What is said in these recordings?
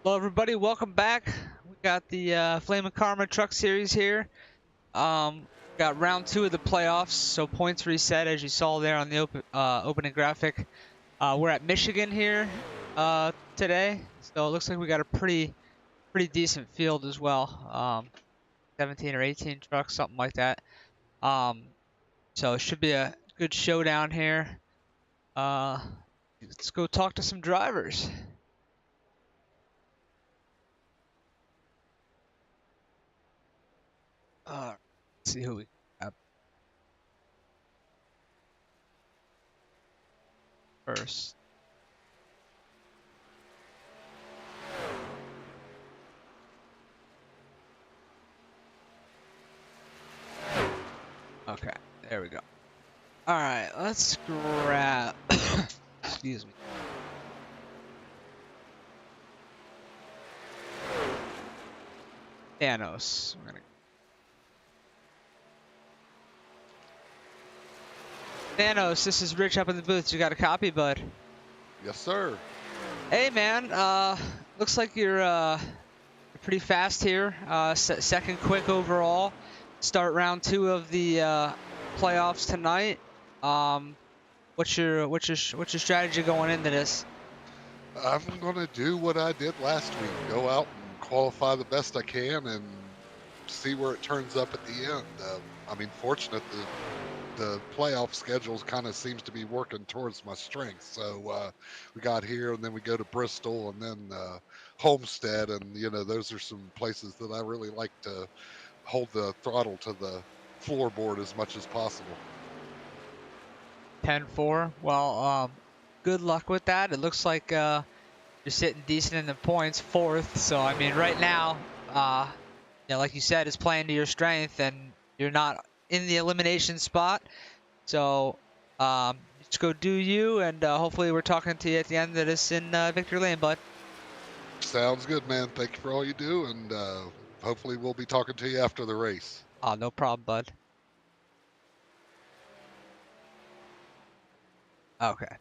Hello, everybody. Welcome back. We got the Flame of Karma Truck Series here. Got round 2 of the playoffs, so points reset as you saw there on the opening graphic. We're at Michigan here today, so it looks like we got a pretty decent field as well. 17 or 18 trucks, something like that. So it should be a good showdown here. Let's go talk to some drivers. Let's see who we have first. Okay, there we go. All right, let's grab. Excuse me. Thanos. Thanos, this is Rich up in the booth. You got a copy, bud? Yes, sir. Hey, man. Looks like you're pretty fast here. Second quick overall. Start round 2 of the playoffs tonight. What's your strategy going into this? I'm gonna do what I did last week. Go out and qualify the best I can and see where it turns up at the end. I mean, fortunate the playoff schedules kind of seems to be working towards my strength. So we got here, and then we go to Bristol, and then Homestead, and those are some places that I really like to hold the throttle to the floorboard as much as possible. 10-4. Well, good luck with that. It looks like you're sitting decent in the points, 4th. So I mean, right now, like you said, it's playing to your strength, and you're not in the elimination spot. So just go do you, and hopefully we're talking to you at the end of this in victory lane, bud. Sounds good, man. Thank you for all you do, and hopefully we'll be talking to you after the race. No problem, bud. Okay.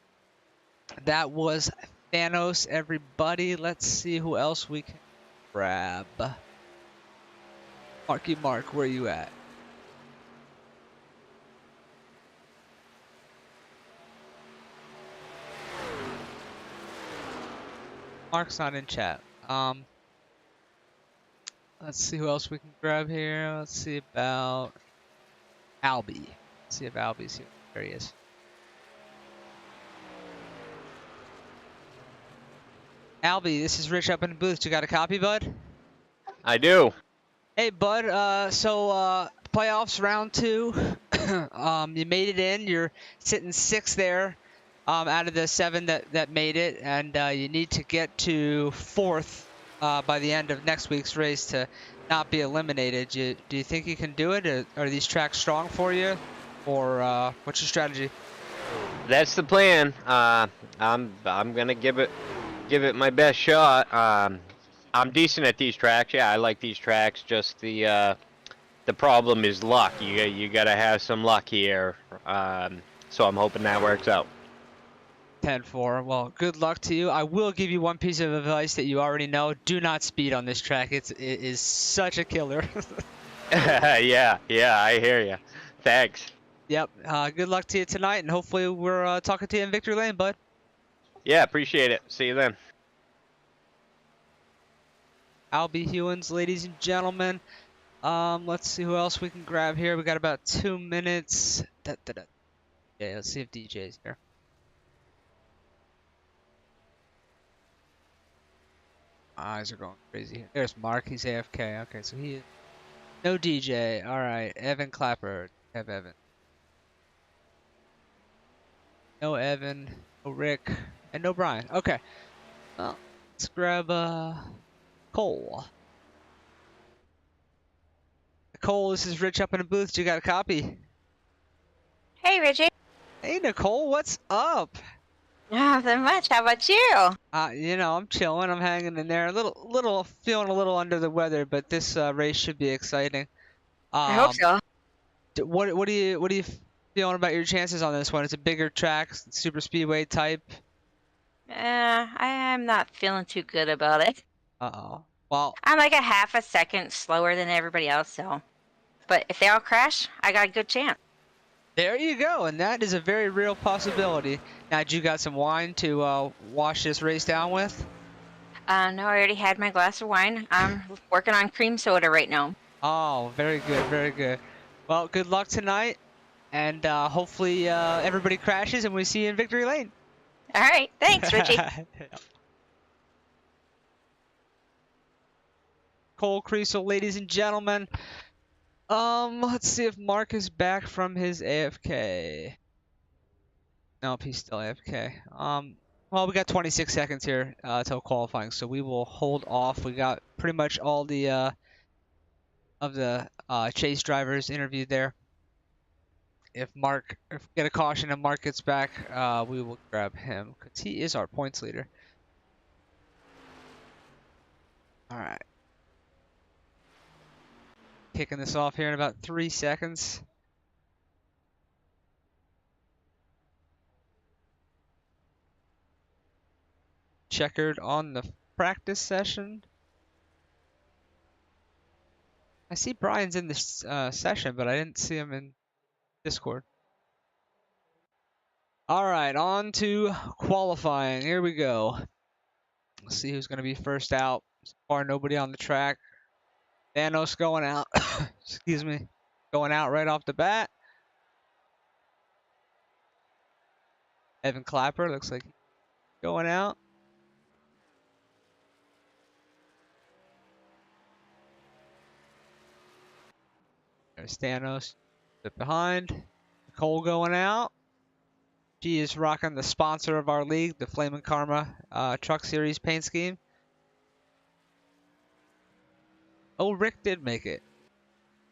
That was Thanos, everybody. Let's see who else we can grab. Marky Mark, where you at? Mark's not in chat. Let's see who else we can grab here. Let's see about Albie. Let's see if Albie's here. There he is. Albie, this is Rich up in the booth. You got a copy, bud? I do. Hey, bud. Playoffs round 2. You made it in. You're sitting 6th there out of the 7 that made it, and you need to get to 4th by the end of next week's race to not be eliminated. Do you think you can do it? Are these tracks strong for you, or what's your strategy? That's the plan. I'm gonna give it my best shot. I'm decent at these tracks. Yeah, I like these tracks. Just the problem is luck. You gotta have some luck here. So I'm hoping that works out. 10-4. Well, good luck to you. I will give you one piece of advice that you already know. Do not speed on this track. It is such a killer. yeah, I hear you. Thanks. Yep. Good luck to you tonight, and hopefully we're talking to you in victory lane, bud. Yeah, appreciate it. See you then. Albie Hewins, ladies and gentlemen. Let's see who else we can grab here. We got about 2 minutes. Yeah, let's see if DJ's here. My eyes are going crazy here. There's Mark. He's AFK. Okay, so he is no DJ. All right, Evan Clapper. Have Evan. No Evan. No Rick. And no Brian. Okay. Well, let's grab Cole. Nicole, this is Rich up in the booth. You got a copy? Hey, Richie. Hey, Nicole. What's up? Nothing much. How about you? I'm chilling. I'm hanging in there. Feeling a little under the weather, but this race should be exciting. I hope so. What are you feeling about your chances on this one? It's a bigger track, super speedway type. I am not feeling too good about it. Uh-oh. Well, I'm like a half a second slower than everybody else, so. But if they all crash, I got a good chance. there you go, and that is a very real possibility. Now, you got some wine to wash this race down with? No, I already had my glass of wine. I'm working on cream soda right now. Oh, very good, very good. Well, good luck tonight, and hopefully everybody crashes and we see you in victory lane. All right, thanks, Richie. Cole Creasel, ladies and gentlemen. Let's see if Mark is back from his AFK. Nope, he's still AFK. Well, we got 26 seconds here till qualifying, so we will hold off. We got pretty much all the of the chase drivers interviewed there. If we get a caution and Mark gets back, we will grab him because he is our points leader. All right. Kicking this off here in about 3 seconds. Checkered on the practice session. I see Brian's in this session, but I didn't see him in Discord. All right, on to qualifying. Here we go. Let's see who's going to be first out. So far, nobody on the track. Thanos going out. Excuse me. Going out right off the bat. Evan Clapper looks like going out. There's Thanos. Bit behind. Nicole going out. She is rocking the sponsor of our league, the Flame and Karma Truck Series paint scheme. Oh, Rick did make it.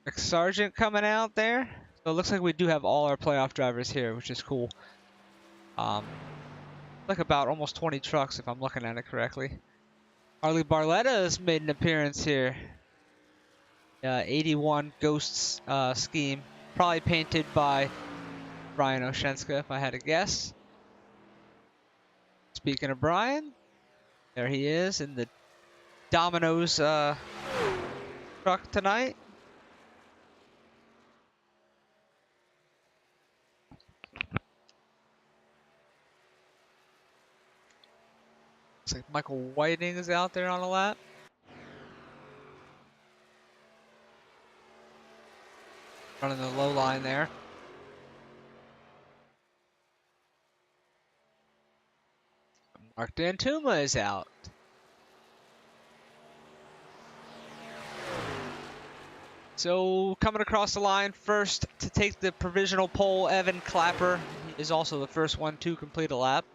Rick Sargent coming out there. So it looks like we do have all our playoff drivers here, which is cool. Like about almost 20 trucks if I'm looking at it correctly. Harley Barletta has made an appearance here. 81 Ghosts scheme. Probably painted by Brian Oshenska if I had to guess. Speaking of Brian, there he is in the Domino's truck tonight. Looks like Michael Whiting is out there on a lap. Running the low line there. Mark Dantuma is out. So coming across the line first to take the provisional pole, Evan Clapper. He is also the first one to complete a lap.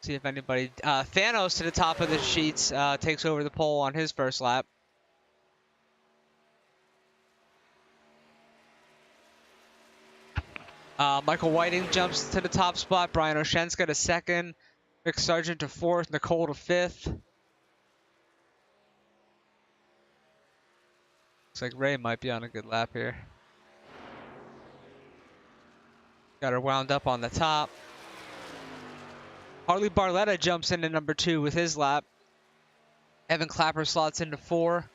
See if anybody... Thanos to the top of the sheets takes over the pole on his first lap. Michael Whiting jumps to the top spot. Brian Oshenska to second. Rick Sargent to fourth. Nicole to fifth. Looks like Ray might be on a good lap here. Got her wound up on the top. Harley Barletta jumps into number 2 with his lap. Evan Clapper slots into 4.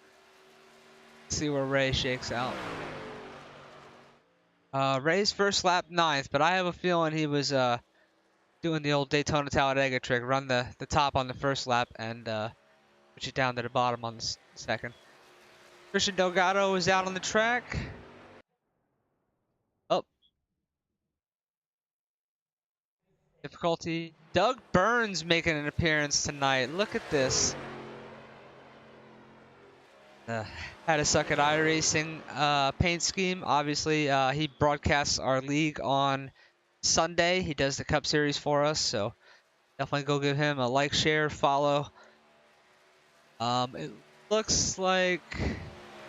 Let's see where Ray shakes out. Ray's first lap 9th, but I have a feeling he was doing the old Daytona Talladega trick. Run the top on the first lap and push it down to the bottom on the second. Christian Delgado is out on the track. Oh. Difficulty. Doug Burns making an appearance tonight. Look at this. Had a suck at iRacing paint scheme. Obviously, he broadcasts our league on Sunday. He does the Cup Series for us, so definitely go give him a like, share, follow. It looks like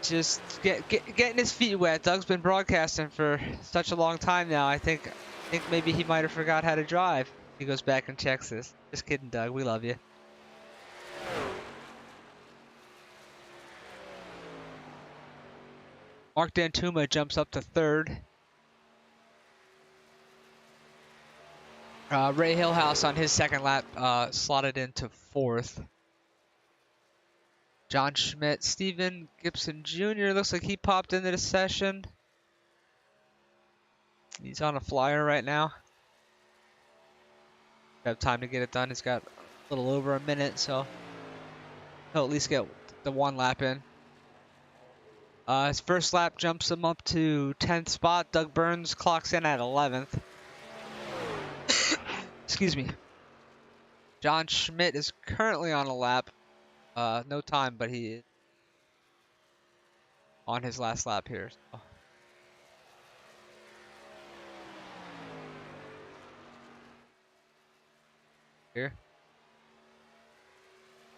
just getting his feet wet. Doug's been broadcasting for such a long time now. I think maybe he might have forgot how to drive. He goes back and checks this. Just kidding, Doug. We love you. Mark Dantuma jumps up to 3rd. Ray Hillhouse on his second lap slotted into 4th. John Schmidt, Steven Gibson Jr. Looks like he popped into the session. He's on a flyer right now. Have time to get it done. He's got a little over a minute, so he'll at least get the 1 lap in. His first lap jumps him up to 10th spot. Doug Burns clocks in at 11th. Excuse me. John Schmidt is currently on a lap. No time, but he is on his last lap here. So. Here.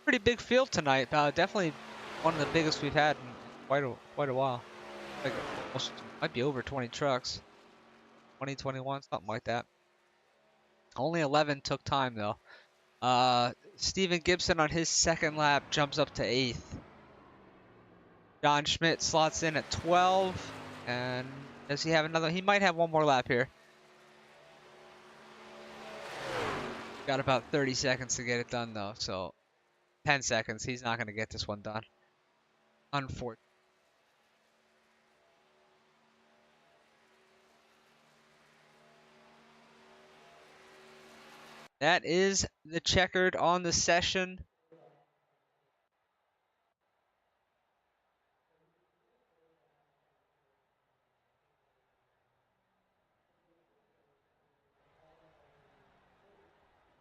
Pretty big field tonight. Definitely one of the biggest we've had in quite a while. Like almost, might be over 20 trucks. 20, 21, something like that. Only 11 took time though. Steven Gibson on his second lap jumps up to 8th. John Schmidt slots in at 12. And does he have another? He might have one more lap here. Got about 30 seconds to get it done though, so 10 seconds. He's not going to get this one done. Unfortunately. That is the checkered on the session.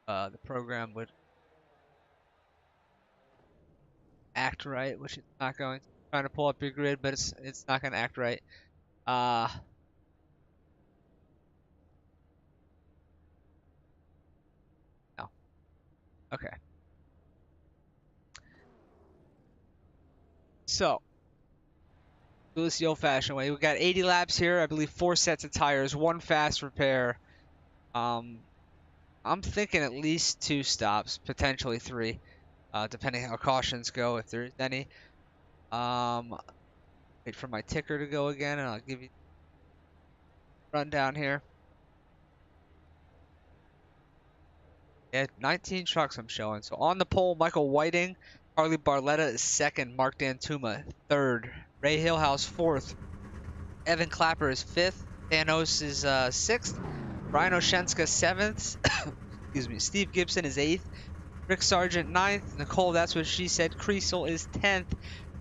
The program would act right, which it's not going to. I'm trying to pull up your grid, but it's not going to act right. No. Okay. So, do this the old-fashioned way. We got 80 laps here. I believe 4 sets of tires, 1 fast repair. I'm thinking at least 2 stops, potentially 3, depending how cautions go, if there is any. Wait for my ticker to go again, and I'll give you a rundown here. Yeah, 19 trucks I'm showing. So on the pole, Michael Whiting. Harley Barletta is 2nd. Mark Dantuma 3rd. Ray Hillhouse 4th. Evan Clapper is 5th. Thanos is 6th. Brian Oshenska 7th. Excuse me. Steve Gibson is 8th. Rick Sargent 9th. Nicole, that's what she said. Creasel is 10th.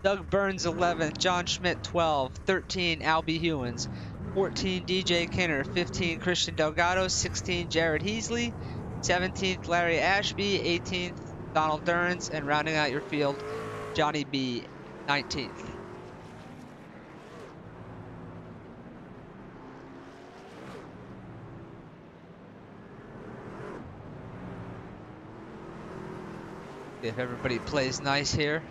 Doug Burns 11th. John Schmidt 12th. 13 Albie Hewins. 14 DJ Kinner. 15 Christian Delgado. 16 Jared Heasley. 17th Larry Ashby. 18th Donald Durns. And rounding out your field, Johnny B. 19th. If everybody plays nice here.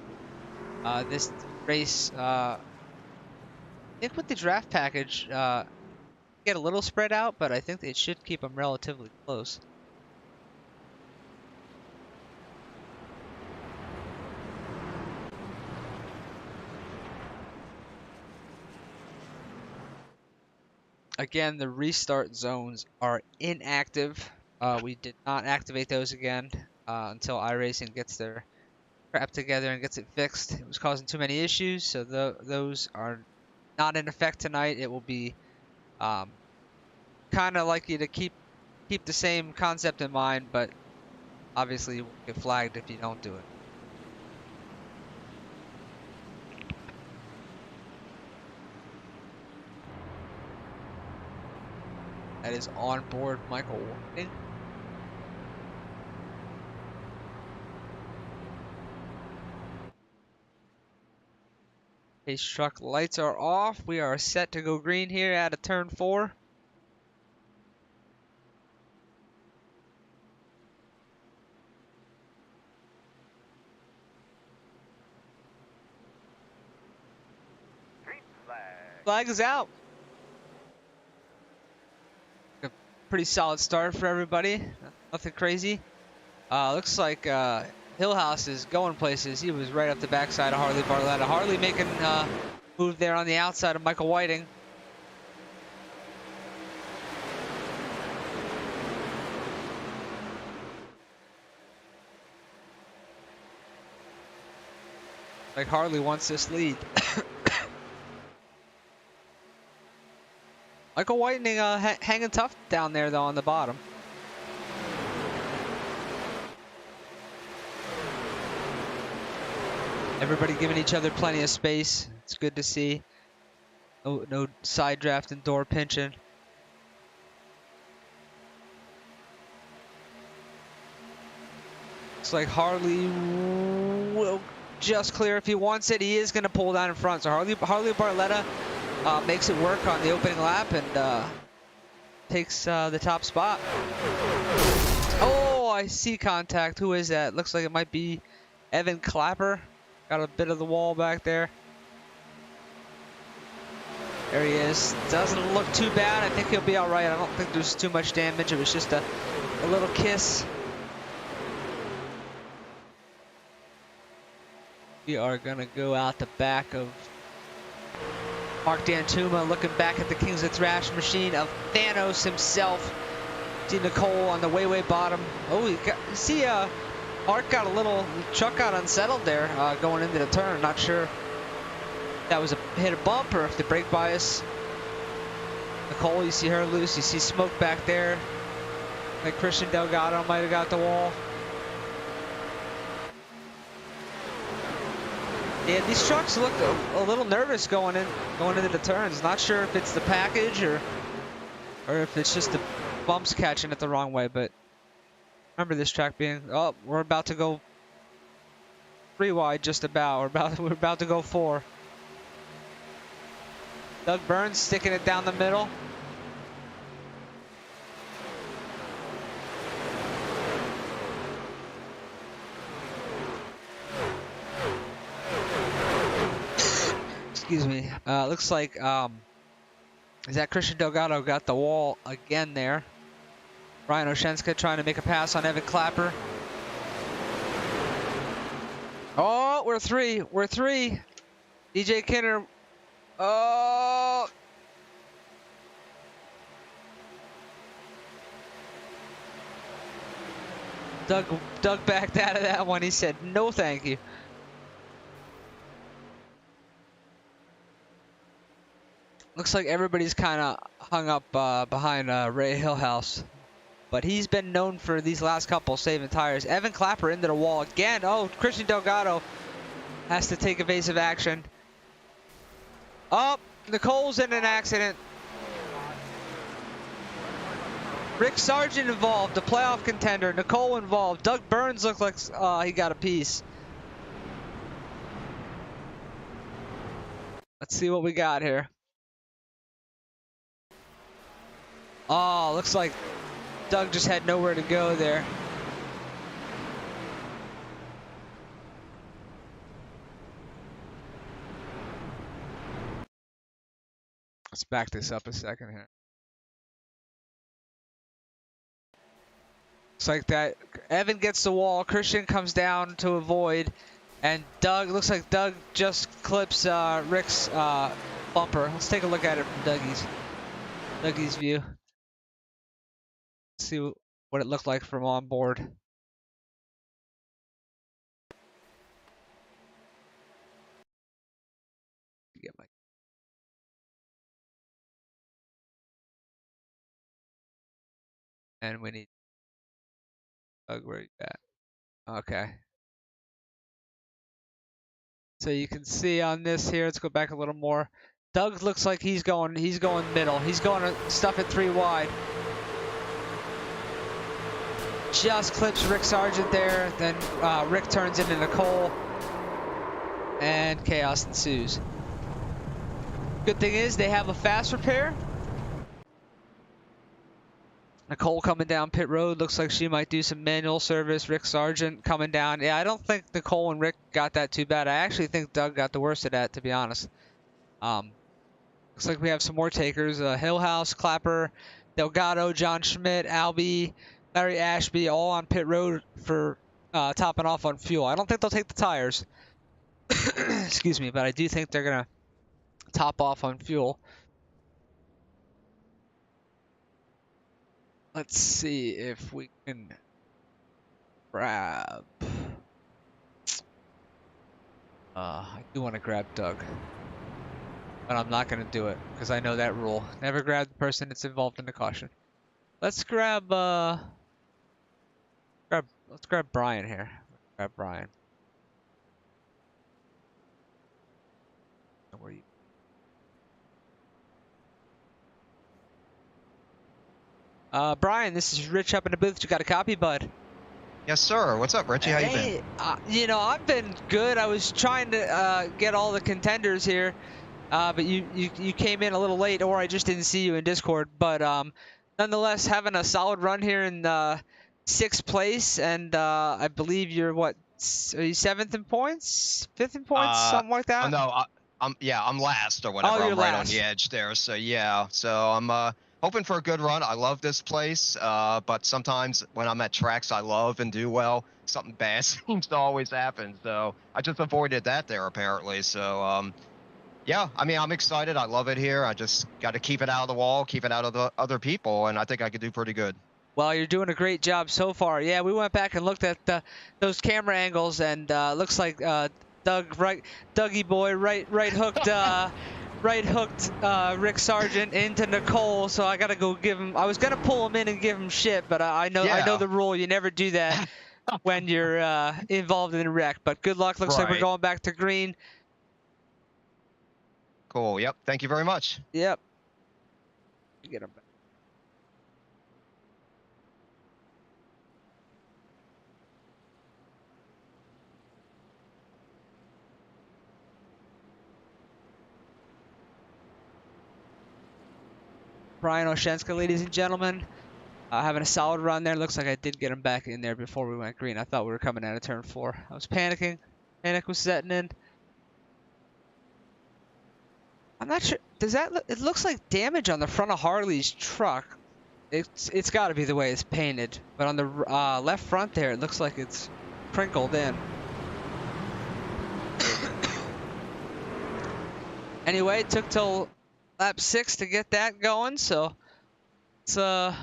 This race, I think with the draft package, get a little spread out, but I think it should keep them relatively close. Again, the restart zones are inactive. We did not activate those again until iRacing gets their crap together and gets it fixed. It was causing too many issues, so those are not in effect tonight. It will be kind of like you to keep the same concept in mind, but obviously you will get flagged if you don't do it. That is on board Michael Whiting. Pace truck lights are off. We are set to go green here out of turn 4. Flag is out. A pretty solid start for everybody. Nothing crazy. Looks like Hillhouse is going places. He was right up the backside of Harley Barletta. Harley making move there on the outside of Michael Whiting. Like Harley wants this lead. Michael Whitening hanging tough down there though on the bottom. Everybody giving each other plenty of space. It's good to see. No side draft and door pinching. Looks like Harley will just clear if he wants it. He is going to pull down in front. So Harley Barletta makes it work on the opening lap and takes the top spot. Oh, I see contact. Who is that? Looks like it might be Evan Clapper. Got a bit of the wall back there. There he is. Doesn't look too bad. I think he'll be all right. I don't think there's too much damage. It was just a little kiss. We are going to go out the back of Mark Dantuma, looking back at the Kings of Thrash machine of Thanos himself. See Nicole on the way bottom. Oh, see, Mark got the truck got unsettled there going into the turn. Not sure if that was hit a bump or if the brake bias. Nicole, you see her loose. You see smoke back there. Like Christian Delgado might have got the wall. Yeah, these trucks look a little nervous going into the turns. Not sure if it's the package or if it's just the bumps catching it the wrong way. But remember this track being, oh, we're about to go 3 wide, just about. We're about to go 4. Doug Burns sticking it down the middle. Excuse me. Looks like is that Christian Delgado got the wall again there. Ryan Oshenska trying to make a pass on Evan Clapper. Oh, we're 3. We're 3. DJ Kinner. Oh. Doug backed out of that one. He said, no thank you. Looks like everybody's kind of hung up behind Ray Hillhouse. But he's been known for these last couple saving tires. Evan Clapper into the wall again. Oh, Christian Delgado has to take evasive action. Oh, Nicole's in an accident. Rick Sargent involved, the playoff contender. Nicole involved. Doug Burns looked like he got a piece. Let's see what we got here. Oh, looks like Doug just had nowhere to go there. Let's back this up a second here. Looks like that Evan gets the wall, Christian comes down to avoid, and Doug, looks like Doug just clips Rick's bumper. Let's take a look at it from Dougie's view. Let's see what it looked like from on board. Get my and we need Doug, where you at? Okay. So you can see on this here, let's go back a little more. Doug looks like he's going middle. He's going to stuff it 3 wide. Just clips Rick Sargent there. Then Rick turns into Nicole. And chaos ensues. Good thing is they have a fast repair. Nicole coming down pit road. Looks like she might do some manual service. Rick Sargent coming down. Yeah, I don't think Nicole and Rick got that too bad. I actually think Doug got the worst of that, to be honest. Looks like we have some more takers. Hillhouse, Clapper, Delgado, John Schmidt, Albie, Larry Ashby, all on pit road for topping off on fuel. I don't think they'll take the tires. Excuse me, but I do think they're going to top off on fuel. Let's see if we can grab. I do want to grab Doug, but I'm not going to do it because I know that rule. Never grab the person that's involved in the caution. Let's grab let's grab Brian here. Grab Brian. Where are you? Brian, this is Rich up in the booth. You got a copy, bud? Yes, sir. What's up, Richie? How you been? You know, I've been good. I was trying to get all the contenders here, but you came in a little late, or I just didn't see you in Discord. But nonetheless, having a solid run here in 6th place, and I believe you're what? Are you 7th in points? 5th in points? Something like that? Oh, no, I'm last or whatever. Oh, you're I'm right last. on the edge there. So yeah, so I'm hoping for a good run. I love this place, but sometimes when I'm at tracks I love and do well, something bad seems to always happen. So I just avoided that there apparently. So yeah, I mean, I'm excited. I love it here. I just got to keep it out of the wall, keep it out of the other people, and I think I could do pretty good. Well, you're doing a great job so far. Yeah, we went back and looked at those camera angles, and looks like Dougie boy right hooked Rick Sargent into Nicole. So I gotta go give him. I was gonna pull him in and give him shit, but I know the rule. You never do that when you're involved in a wreck. But good luck. Looks like we're going back to green. Cool. Yep. Thank you very much. Yep. Get him back. Brian Oshenska, ladies and gentlemen, having a solid run there. Looks like I did get him back in there before we went green. I thought we were coming out of turn 4. I was panicking. Panic was setting in. I'm not sure. Does that? It looks like damage on the front of Harley's truck. It's got to be the way it's painted. But on the left front there, it looks like it's crinkled in. Anyway, it took till lap 6 to get that going, so let's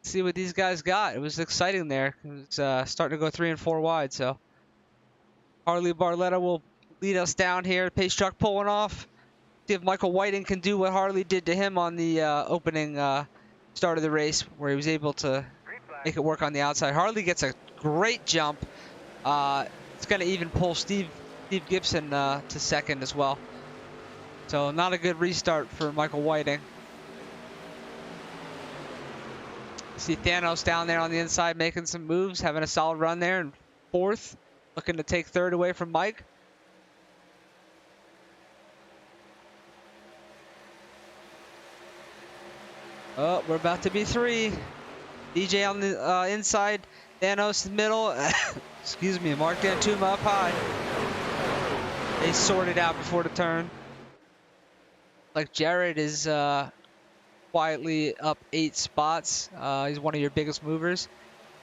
see what these guys got. It was exciting there. It was starting to go 3 and 4 wide, so Harley Barletta will lead us down here. Pace truck pulling off. See if Michael Whiting can do what Harley did to him on the opening start of the race, where he was able to make it work on the outside. Harley gets a great jump. It's going to even pull Steve Gibson to 2nd as well. So not a good restart for Michael Whiting. See Thanos down there on the inside making some moves, having a solid run there in 4th, looking to take 3rd away from Mike. Oh, we're about to be 3. DJ on the inside, Thanos in the middle. Excuse me, Mark Dantuma up high. They sorted out before the turn. Like Jared is quietly up 8 spots. He's one of your biggest movers.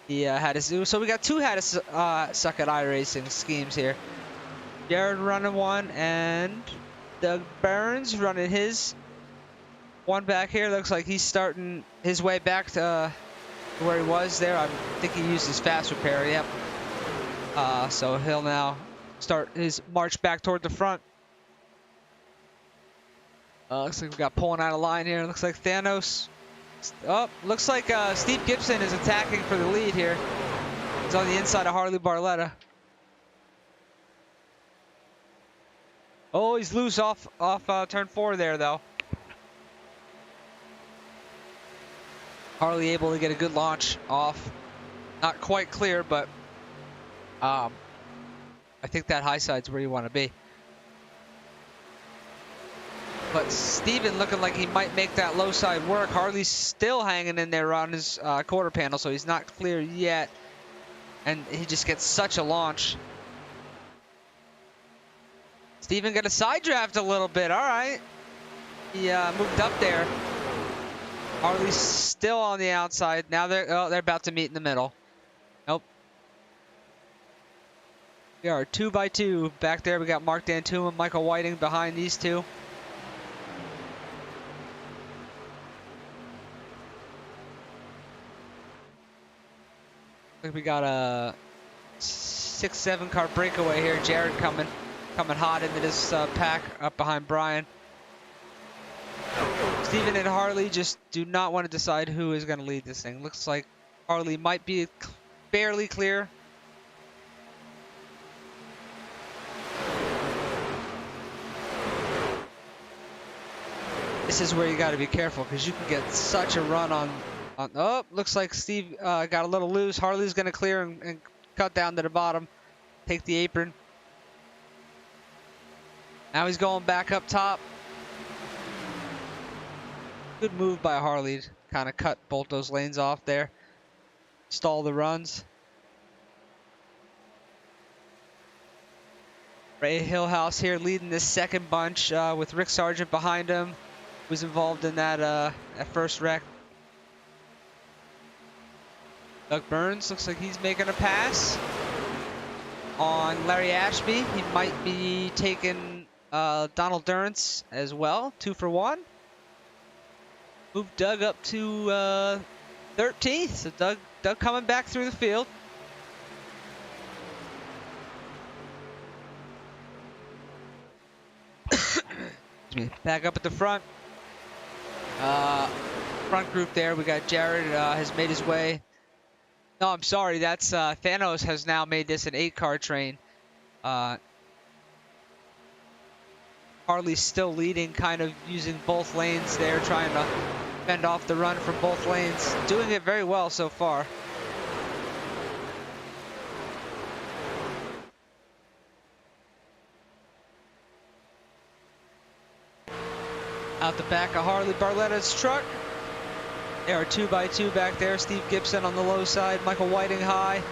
He had his, so we got 2 had to suck at iRacing schemes here. Jared running 1 and Doug Burns running his 1 back here. Looks like he's starting his way back to where he was there. I think he used his fast repair. Yep. So he'll now start his march back toward the front. Looks like we got pulling out of line here. Looks like Thanos. Oh, looks like Steve Gibson is attacking for the lead here. He's on the inside of Harley Barletta. Oh, he's loose off turn 4 there, though. Harley able to get a good launch off. Not quite clear, but I think that high side's where you want to be. But Steven looking like he might make that low side work. Harley's still hanging in there on his quarter panel, so he's not clear yet. And he just gets such a launch. Steven got a side draft a little bit. All right. He moved up there. Harley's still on the outside. Now they're about to meet in the middle. Nope. We are 2 by 2. Back there we got Mark Dantuma, Michael Whiting behind these 2. I think we got a 6-7 car breakaway here. Jared coming hot into this pack up behind Brian. Steven and Harley just do not want to decide who is going to lead this thing. Looks like Harley might be barely clear. This is where you got to be careful because you can get such a run on. Oh, looks like Steve got a little loose. Harley's going to clear and cut down to the bottom. Take the apron. Now he's going back up top. Good move by Harley to kind of cut both those lanes off there. Stall the runs. Ray Hillhouse here leading this second bunch with Rick Sargent behind him. Was involved in that first wreck. Doug Burns looks like he's making a pass on Larry Ashby. He might be taking Donald Durrance as well, 2 for 1. Move Doug up to 13th. So Doug coming back through the field. Back up at the front. Front group there. We got Jared has made his way. No, I'm sorry. That's Thanos has now made this an 8-car train. Harley's still leading, kind of using both lanes there, trying to fend off the run from both lanes. Doing it very well so far. Out the back of Harley Barletta's truck. There are 2x2 back there. Steve Gibson on the low side. Michael Whiting high.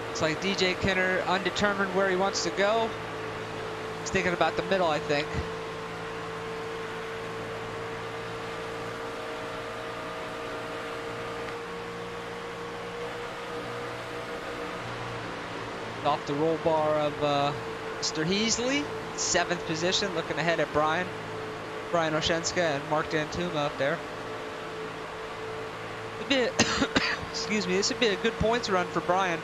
Looks like DJ Kinner undetermined where he wants to go. He's thinking about the middle, I think. Off the roll bar of Mr. Heasley. 7th position, looking ahead at Brian Oshenska and Mark Dantuma up there. Excuse me, this would be a good points run for Brian.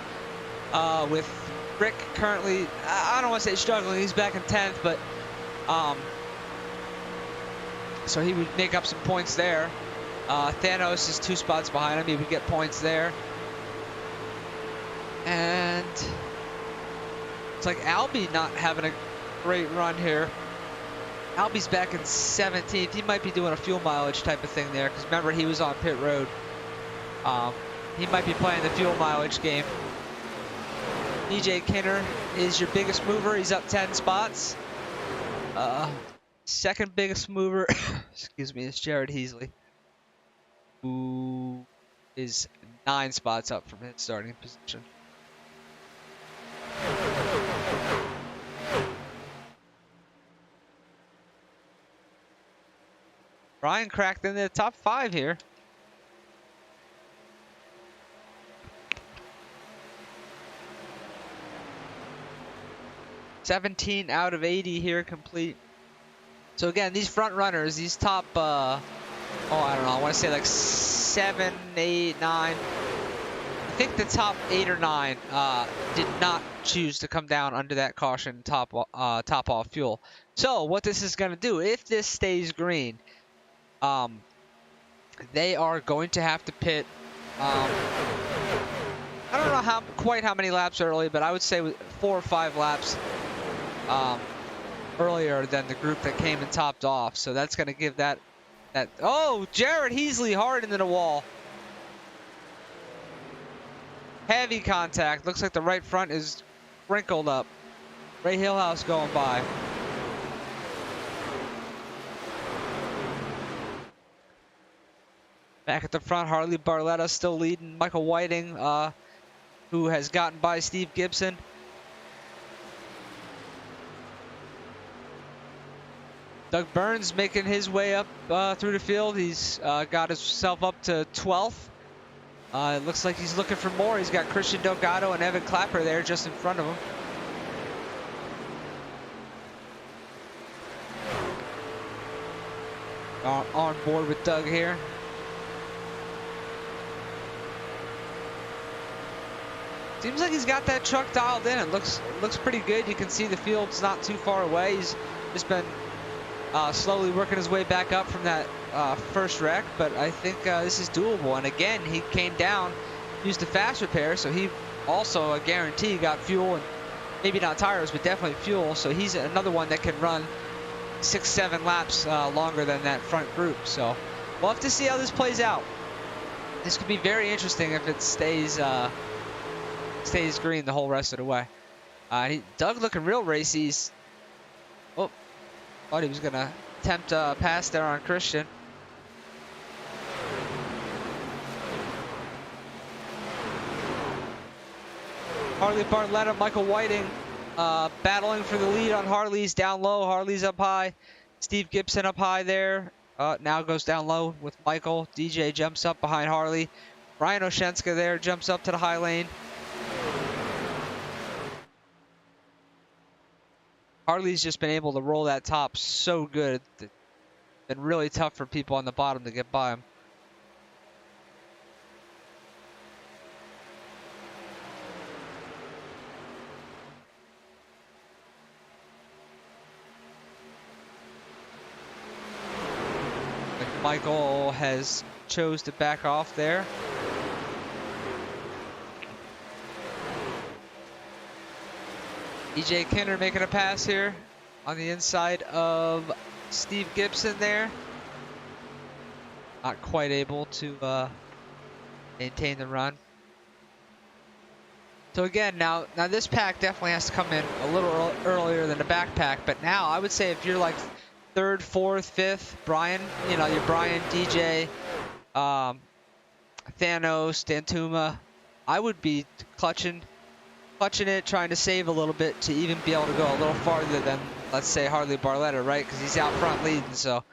With Rick currently, I don't want to say struggling, he's back in 10th, but so he would make up some points there. Thanos is 2 spots behind him, he would get points there. And it's like Albie not having a great run here. Albie's back in 17th. He might be doing a fuel mileage type of thing there, because remember, he was on pit road. He might be playing the fuel mileage game. DJ Kinner is your biggest mover. He's up 10 spots. Second biggest mover, excuse me, is Jared Heasley, who is 9 spots up from his starting position. Brian cracked into the top 5 here. $17 out of 80 here complete. So again, these front runners, these top, I don't know, I want to say like 7, 8, 9. I think the top 8 or 9 did not choose to come down under that caution top off fuel. So what this is going to do, if this stays green, they are going to have to pit. I don't know quite how many laps early, but I would say 4 or 5 laps earlier than the group that came and topped off. So that's going to give that. Oh, Jared Heasley hard into the wall. Heavy contact. Looks like the right front is wrinkled up. Ray Hillhouse going by. Back at the front, Harley Barletta still leading. Michael Whiting, who has gotten by Steve Gibson. Doug Burns making his way up through the field. He's got himself up to 12th. It looks like he's looking for more. He's got Christian Delgado and Evan Clapper there just in front of him. On board with Doug here. Seems like he's got that truck dialed in. It looks pretty good. You can see the field's not too far away. He's just been slowly working his way back up from that first wreck, but I think this is doable. And again, he came down, used the fast repair, so he also, a guarantee, got fuel, and maybe not tires, but definitely fuel. So he's another one that can run 6-7 laps longer than that front group. So we'll have to see how this plays out. This could be very interesting if it stays green the whole rest of the way. Doug looking real racy. Oh, thought he was gonna attempt a pass there on Christian. Harley Bartletta, Michael Whiting battling for the lead on Harley's down low. Harley's up high. Steve Gibson up high there. Now goes down low with Michael. DJ jumps up behind Harley. Ryan Oshenska there jumps up to the high lane. Harley's just been able to roll that top so good. It's been really tough for people on the bottom to get by him. Michael has chose to back off there. EJ Kinner making a pass here on the inside of Steve Gibson there. Not quite able to maintain the run. So again, now this pack definitely has to come in a little earlier than the back pack, but now I would say if you're like 3rd, 4th, 5th, Brian, you know, you're Brian, DJ, Thanos, Dantuma, I would be clutching it, trying to save a little bit to even be able to go a little farther than, let's say, Harley Bartletta, right? Because he's out front leading, so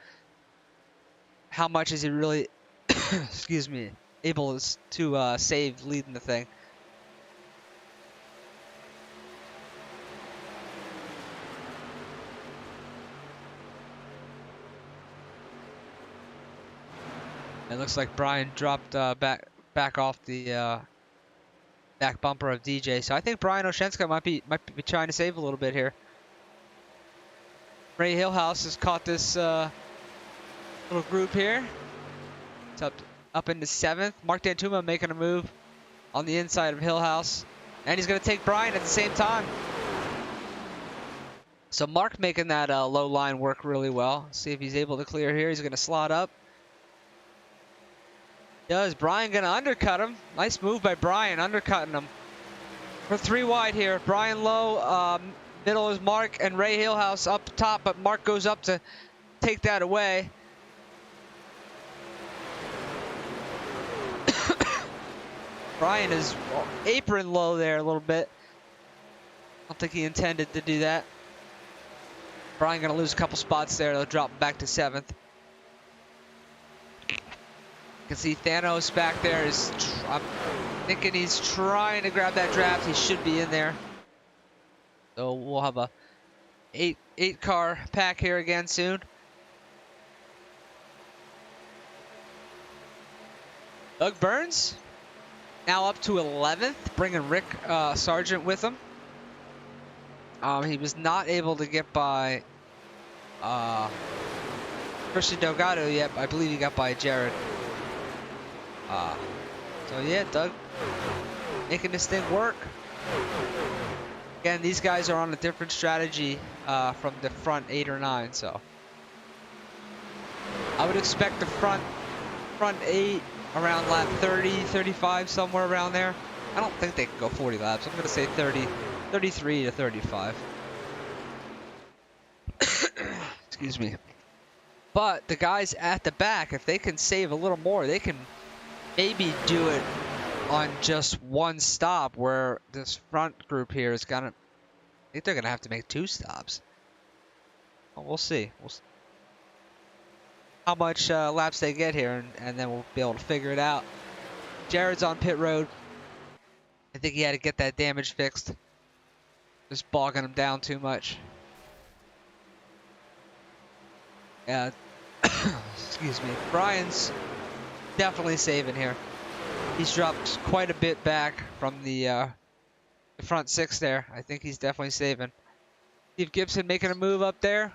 how much is he really, excuse me, able to save leading the thing? It looks like Brian dropped back off the back bumper of DJ, so I think Brian Oshenska might be trying to save a little bit here. Ray Hillhouse has caught this little group here. It's up into 7th. Mark Dantuma making a move on the inside of Hillhouse, and he's going to take Brian at the same time. So Mark making that low line work really well. See if he's able to clear here. He's going to slot up. Does Brian gonna undercut him? Nice move by Brian, undercutting him. We're 3 wide here. Brian low, middle is Mark, and Ray Hillhouse up top, but Mark goes up to take that away. Brian is apron low there a little bit. I don't think he intended to do that. Brian gonna lose a couple spots there. They'll drop back to 7th. You can see Thanos back there I'm thinking he's trying to grab that draft. He should be in there. So we'll have a 8 car pack here again soon. Doug Burns now up to 11th, bringing Rick Sargent with him. He was not able to get by Christian Delgado yet. I believe he got by Jared. So yeah, Doug making this thing work. Again, these guys are on a different strategy from the front 8 or 9, so I would expect the front 8 around lap 30, 35, somewhere around there. I don't think they can go 40 laps. I'm going to say 33 to 35. Excuse me. But the guys at the back, if they can save a little more, they can maybe do it on just one stop, where this front group here is gonna, I think they're gonna have to make 2 stops. Well, we'll see. How much laps they get here, and then we'll be able to figure it out. Jared's on pit road. I think he had to get that damage fixed. Just bogging him down too much. Yeah. Excuse me. Brian's definitely saving here. He's dropped quite a bit back from the front six there. I think he's definitely saving. Steve Gibson making a move up there.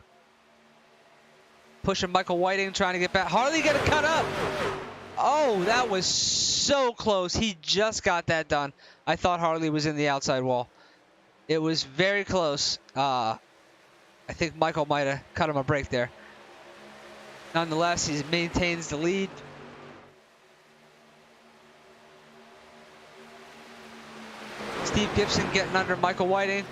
Pushing Michael Whiting, trying to get back. Harley got to cut up. Oh, that was so close. He just got that done. I thought Harley was in the outside wall. It was very close. I think Michael might have cut him a break there. Nonetheless, he maintains the lead. Steve Gibson getting under Michael Whiting.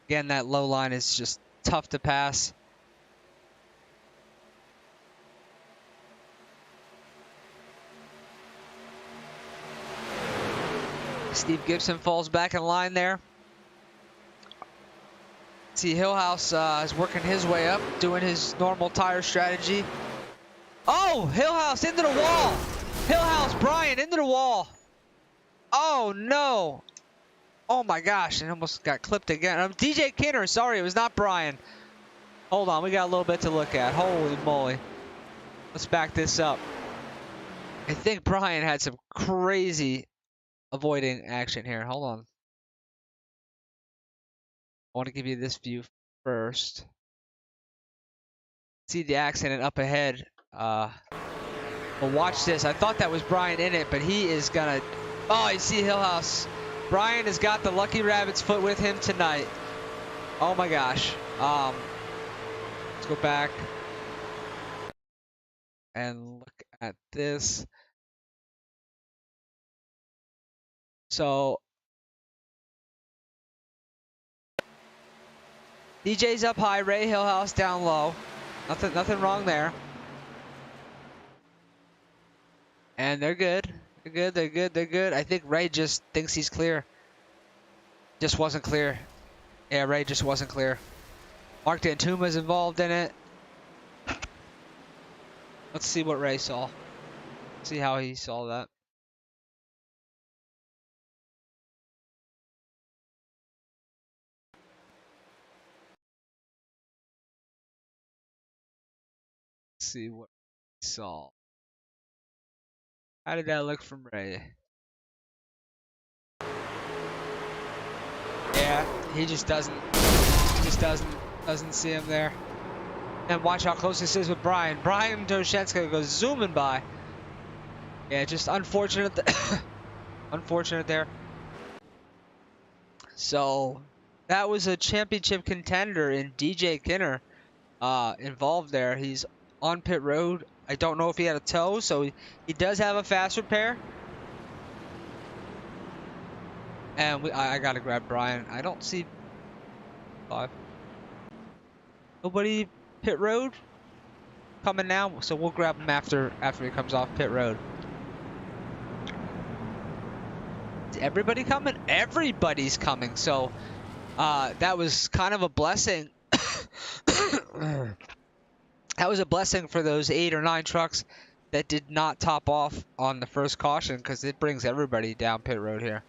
Again, that low line is just tough to pass. Steve Gibson falls back in line there. See, Hillhouse is working his way up, doing his normal tire strategy. Oh, Hillhouse into the wall. Hillhouse, Brian, into the wall. Oh, no. Oh, my gosh. It almost got clipped again. DJ Kinner, sorry, it was not Brian. Hold on, we got a little bit to look at. Holy moly. Let's back this up. I think Brian had some crazy avoiding action here. Hold on. I want to give you this view first. See the accident up ahead. But watch this. I thought that was Brian in it, but he is gonna. Oh, you see Hillhouse. Brian has got the Lucky Rabbit's foot with him tonight. Oh my gosh. Let's go back and look at this. So DJ's up high, Ray Hillhouse down low. Nothing wrong there. And they're good. They're good. I think Ray just thinks he's clear. Just wasn't clear. Yeah, Ray just wasn't clear. Mark Dantuma's involved in it. Let's see what Ray saw. See how he saw that. Let's see what he saw. How did that look from Ray? Yeah, he just doesn't see him there. And watch how close this is with Brian. Brian Doshenska goes zooming by. Yeah, just unfortunate. Unfortunate there. So that was a championship contender in DJ Kinner involved there. He's on pit road. I don't know if he had a tow, so he does have a fast repair. And I gotta grab Brian. I don't see 5. Nobody pit road coming now, so we'll grab him after he comes off pit road. Is everybody coming? Everybody's coming. So that was kind of a blessing. That was a blessing for those 8 or 9 trucks that did not top off on the first caution, because it brings everybody down pit road here.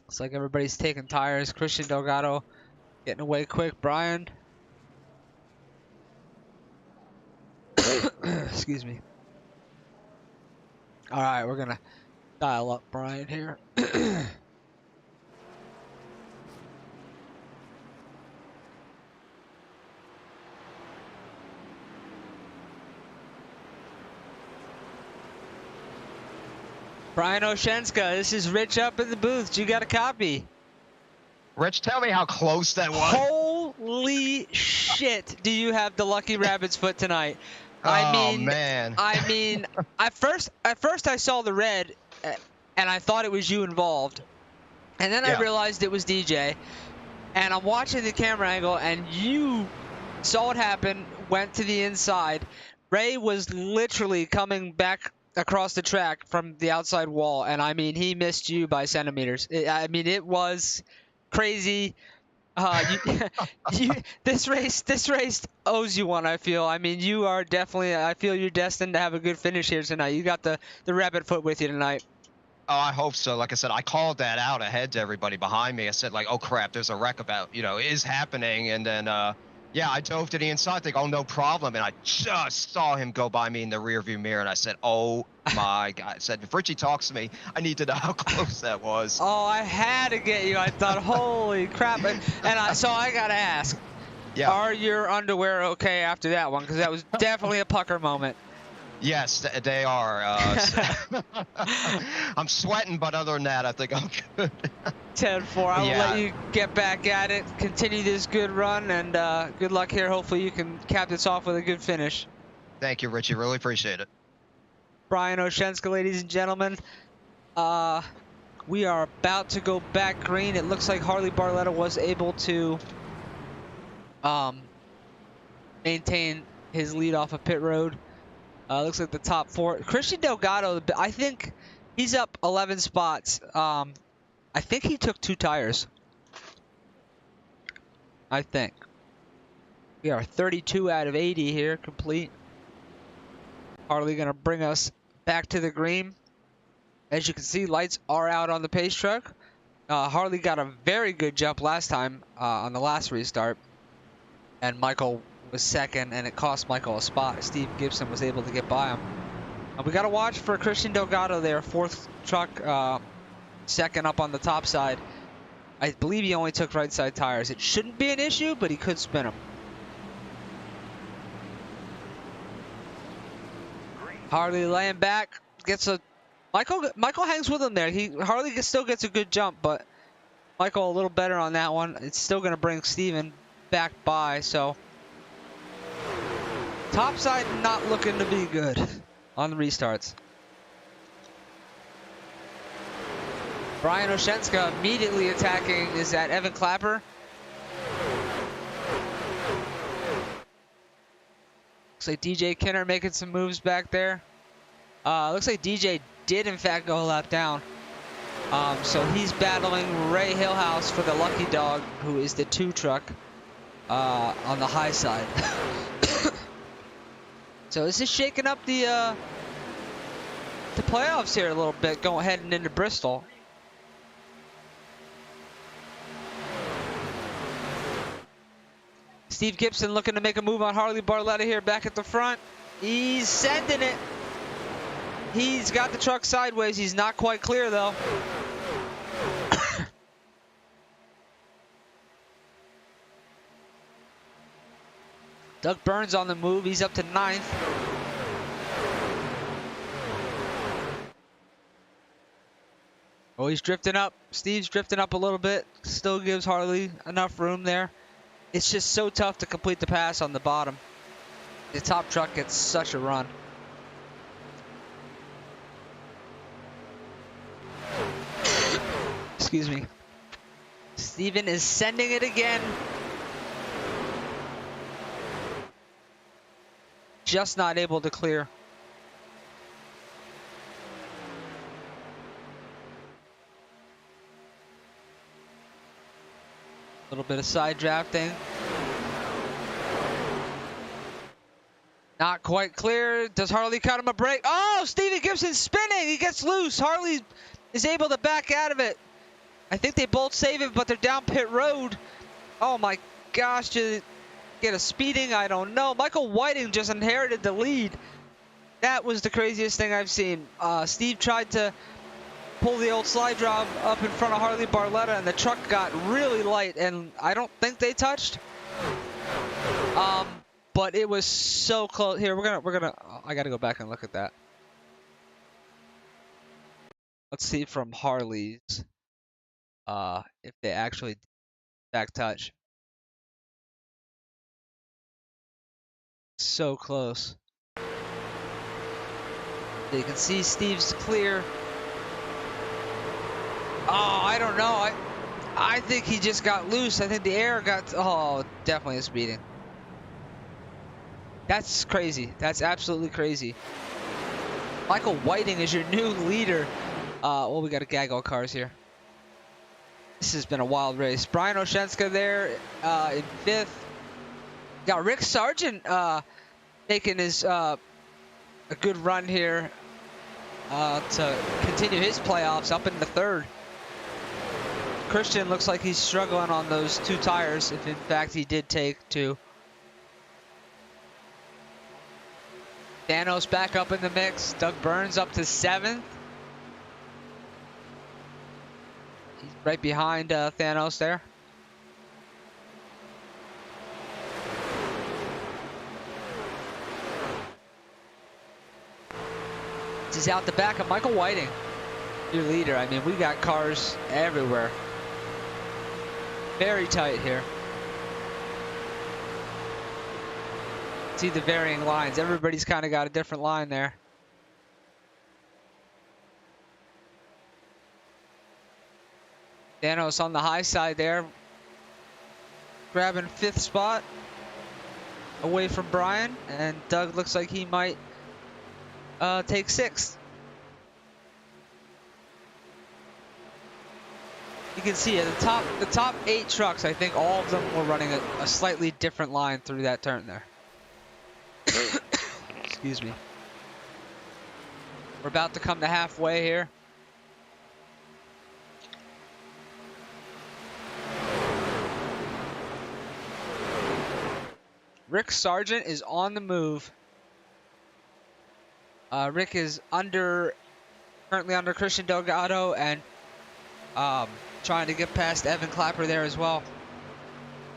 Looks like everybody's taking tires. Christian Delgado getting away quick. Brian. Excuse me. All right, we're going to dial up Brian here. Brian Oshenska, this is Rich up in the booth. You got a copy. Rich, tell me how close that was. Holy shit, do you have the Lucky Rabbit's foot tonight? Oh, man. I mean, at first I saw the red, and I thought it was you involved. And then I realized it was DJ. And I'm watching the camera angle, and you saw it happen, went to the inside. Ray was literally coming back across the track from the outside wall, and I mean, he missed you by centimeters. I mean, it was crazy. This race owes you one. I feel. I mean, you are definitely. I feel you're destined to have a good finish here tonight. You got the rabbit foot with you tonight. Oh, I hope so. Like I said, I called that out ahead to everybody behind me. I said, like, oh crap, there's a wreck about, is happening. And then, yeah, I dove to the inside, think, oh, no problem. And I just saw him go by me in the rearview mirror. And I said, oh my God. I said, if Richie talks to me, I need to know how close that was. Oh, I had to get you. I thought, holy crap. So I got to ask, Yeah. are your underwear okay after that one? Because that was definitely a pucker moment. Yes, they are. I'm sweating, but other than that, I think I'm good. 10-4. I will let you get back at it. Continue this good run, and good luck here. Hopefully you can cap this off with a good finish. Thank you, Richie. Really appreciate it. Brian Oshenska, ladies and gentlemen. We are about to go back green. It looks like Harley Barletta was able to maintain his lead off of pit road. Looks like the top 4. Christian Delgado, I think he's up 11 spots. I think he took 2 tires. I think. We are 32 out of 80 here, complete. Harley going to bring us back to the green. As you can see, lights are out on the pace truck. Harley got a very good jump last time on the last restart. And Michael was second, and it cost Michael a spot. Steve Gibson was able to get by him. We got to watch for Christian Delgado there, 4th truck, second up on the top side. I believe he only took right side tires. It shouldn't be an issue, but he could spin them. Harley laying back, gets a Michael hangs with him there. Harley still gets a good jump, but Michael a little better on that one. It's still going to bring Steven back by, so top side not looking to be good on the restarts. Brian Oshenska immediately attacking. Is that Evan Clapper? Looks like DJ Kinner making some moves back there. Looks like DJ did in fact go a lap down. So he's battling Ray Hillhouse for the lucky dog, who is the 2 truck on the high side. So this is shaking up the playoffs here a little bit, heading into Bristol. Steve Gibson looking to make a move on Harley Barletta here back at the front. He's sending it. He's got the truck sideways. He's not quite clear though. Doug Burns on the move. He's up to 9th. Oh, he's drifting up. Steve's drifting up a little bit. Still gives Harley enough room there. It's just so tough to complete the pass on the bottom. The top truck gets such a run. Excuse me. Steven is sending it again. Just not able to clear. A little bit of side drafting. Not quite clear. Does Harley cut him a break? Oh, Steven Gibson's spinning. He gets loose. Harley is able to back out of it. I think they both save it, but they're down pit road. Oh my gosh, to get a speeding, I don't know. Michael Whiting just inherited the lead. That was the craziest thing I've seen. Steve tried to pull the old slide job up in front of Harley Barletta, and the truck got really light, and I don't think they touched. But it was so close. Here, I gotta go back and look at that. Let's see from Harley's, if they actually back touch. So close. You can see Steve's clear. Oh, I don't know. I think he just got loose. I think the air got, oh, definitely a speeding. That's crazy. That's absolutely crazy. Michael Whiting is your new leader. Well, we got a gaggle of cars here. This has been a wild race. Brian Oshenska there in 5th. Got Rick Sargent making his a good run here to continue his playoffs up into 3rd. Christian looks like he's struggling on those 2 tires, if in fact he did take 2. Thanos back up in the mix. Doug Burns up to 7th. He's right behind Thanos there. This is out the back of Michael Whiting, your leader. I mean, we got cars everywhere. Very tight here. See the varying lines. Everybody's kind of got a different line there. Thanos on the high side there, grabbing 5th spot away from Brian, and Doug looks like he might take 6th. You can see at the top 8 trucks, I think all of them were running a slightly different line through that turn there. Excuse me. We're about to come to halfway here. Rick Sargent is on the move. Rick is currently under Christian Delgado and trying to get past Evan Clapper there as well.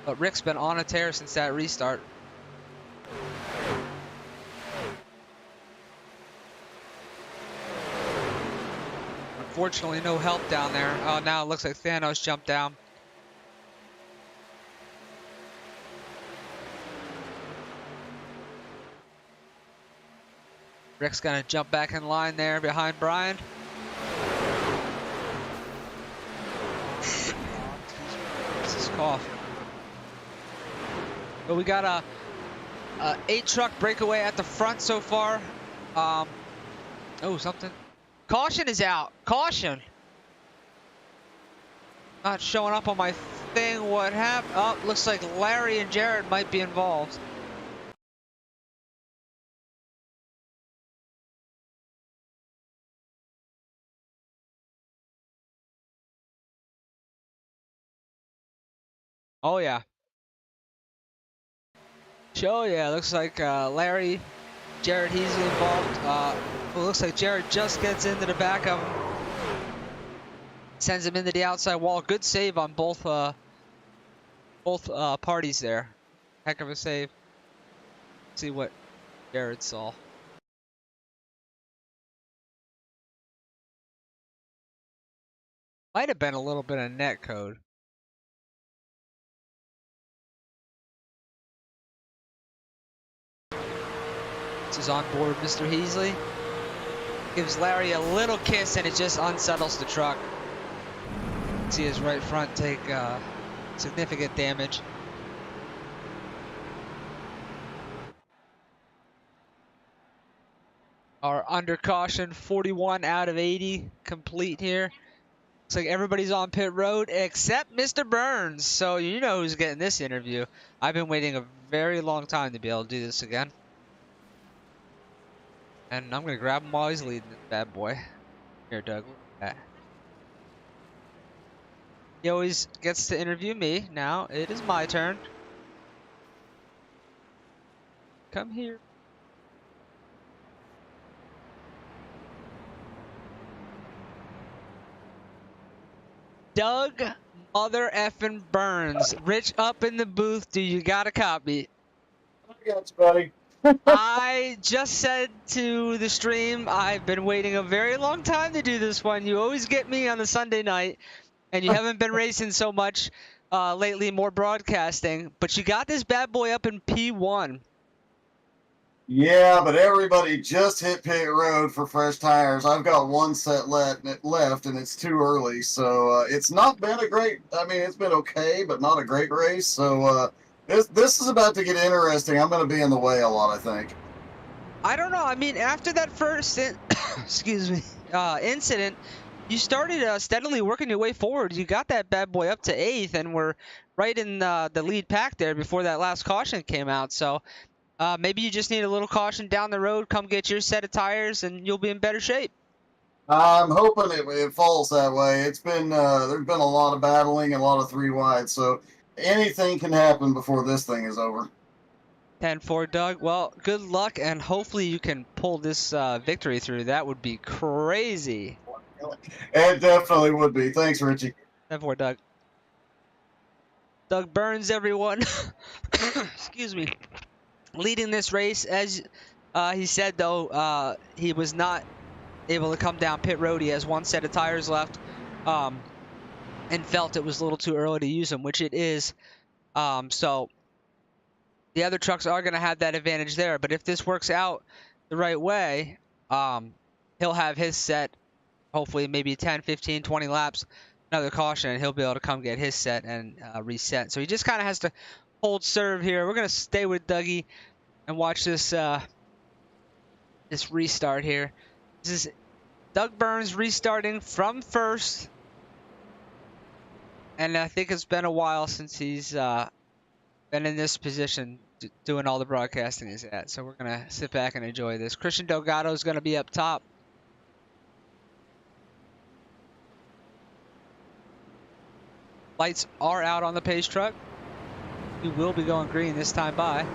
But Rick's been on a tear since that restart. Unfortunately, no help down there. Oh, now it looks like Thanos jumped down. Rick's gonna jump back in line there behind Brian. This is cough. But we got a 8-truck breakaway at the front so far. Oh, something. Caution is out. Caution. Not showing up on my thing. What happened? Oh, looks like Larry and Jared might be involved. Oh yeah. Oh yeah, looks like Larry, Jared Heasley involved. Well, looks like Jared just gets into the back of him. Sends him into the outside wall. Good save on both parties there. Heck of a save. Let's see what Jared saw. Might have been a little bit of net code. This is on board Mr. Heasley. Gives Larry a little kiss and it just unsettles the truck. See his right front take significant damage. Our under caution 41 out of 80 complete here. Looks like everybody's on pit road except Mr. Burns. So you know who's getting this interview. I've been waiting a very long time to be able to do this again. And I'm going to grab him while he's leading this bad boy. Here, Doug. Look at that. He always gets to interview me. Now it is my turn. Come here. Doug Mother effing Burns. Rich up in the booth. Do you got a copy? I got you, buddy. I just said to the stream, I've been waiting a very long time to do this one. You always get me on a Sunday night, and you haven't been racing so much lately, more broadcasting. But you got this bad boy up in P1. Yeah, but everybody just hit pit road for fresh tires. I've got one set left, and it's too early. So it's not been a great, I mean, it's been okay, but not a great race. So this is about to get interesting. I'm going to be in the way a lot, I think. I don't know. I mean, after that first excuse me, incident, you started steadily working your way forward. You got that bad boy up to 8th, and we're right in the lead pack there before that last caution came out. So maybe you just need a little caution down the road. Come get your set of tires, and you'll be in better shape. I'm hoping it falls that way. It's been there's been a lot of battling and a lot of 3 wide, so anything can happen before this thing is over. 10-4, Doug. Well, good luck, and hopefully you can pull this victory through. That would be crazy. It definitely would be. Thanks, Richie. 10-4, Doug. Doug Burns, everyone. Excuse me. Leading this race, as he said, though, he was not able to come down pit road. He has 1 set of tires left, and felt it was a little too early to use them, which it is. So the other trucks are going to have that advantage there. But if this works out the right way, he'll have his set, hopefully maybe 10, 15, 20 laps, another caution, and he'll be able to come get his set and reset. So he just kind of has to hold serve here. We're going to stay with Dougie and watch this this restart here. This is Doug Burns restarting from first. And I think it's been a while since he's been in this position doing all the broadcasting he's at. So we're going to sit back and enjoy this. Christian Delgado is going to be up top. Lights are out on the pace truck. He will be going green this time by.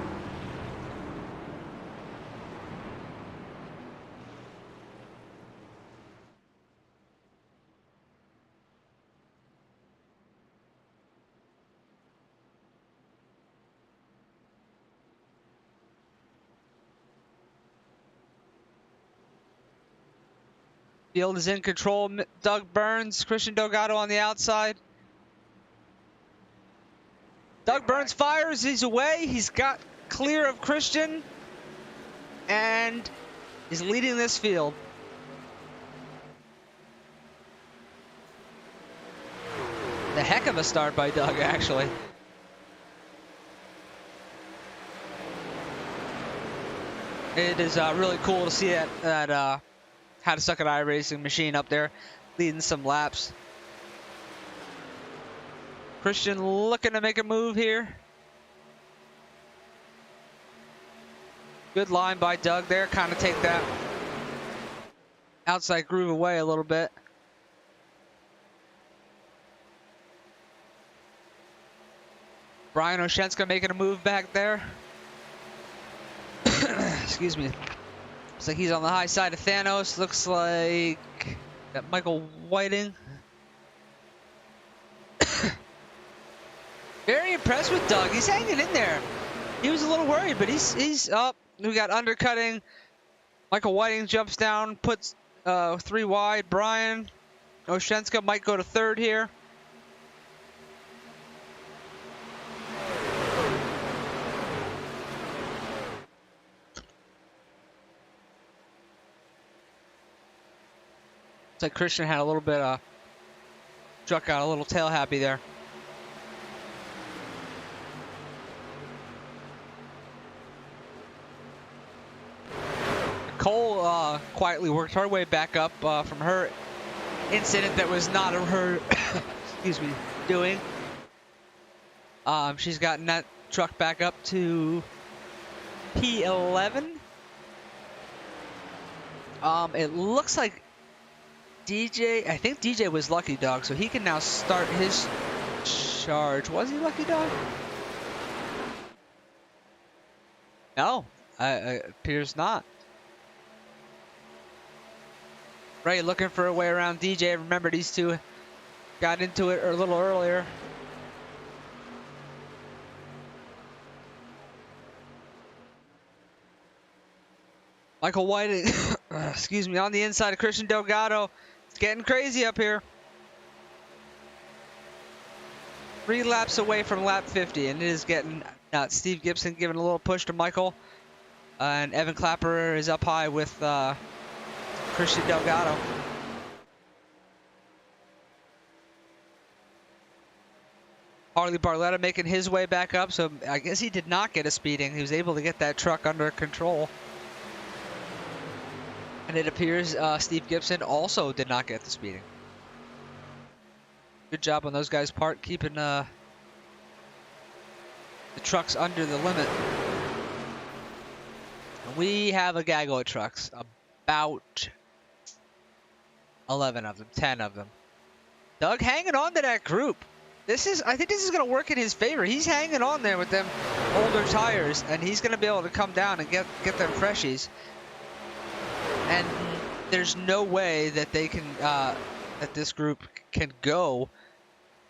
Field is in control. Doug Burns, Christian Delgado on the outside. Doug Burns fires. He's away. He's got clear of Christian and is leading this field. The heck of a start by Doug, actually. It is really cool to see that How to Suck at iRacing machine up there leading some laps. Christian looking to make a move here. Good line by Doug there. Kind of take that outside groove away a little bit. Brian Oshenska making a move back there. Excuse me. Looks like he's on the high side of Thanos. Looks like that Michael Whiting. Very impressed with Doug. He's hanging in there. He was a little worried, but he's up. We got undercutting. Michael Whiting jumps down, puts 3 wide. Brian Oshenska might go to 3rd here. Looks like Christian had a little bit truck got a little tail happy there. Cole quietly worked her way back up from her incident that was not her excuse me, doing. She's gotten that truck back up to P11. It looks like DJ, I think DJ was Lucky Dog, so he can now start his charge. Was he Lucky Dog? No, it appears not. Ray looking for a way around DJ. Remember, these two got into it a little earlier. Michael Whiting, excuse me, on the inside of Christian Delgado. It's getting crazy up here. 3 laps away from lap 50, and it is getting nuts. Steve Gibson giving a little push to Michael, and Evan Clapper is up high with Christian Delgado. Harley Barletta making his way back up, so I guess he did not get a speeding. He was able to get that truck under control. And it appears Steve Gibson also did not get the speeding. Good job on those guys' part, keeping the trucks under the limit. And we have a gaggle of trucks, about 11 of them, 10 of them. Doug hanging on to that group. I think this is going to work in his favor. He's hanging on there with them older tires, and he's going to be able to come down and get them freshies. And there's no way that they can, that this group can go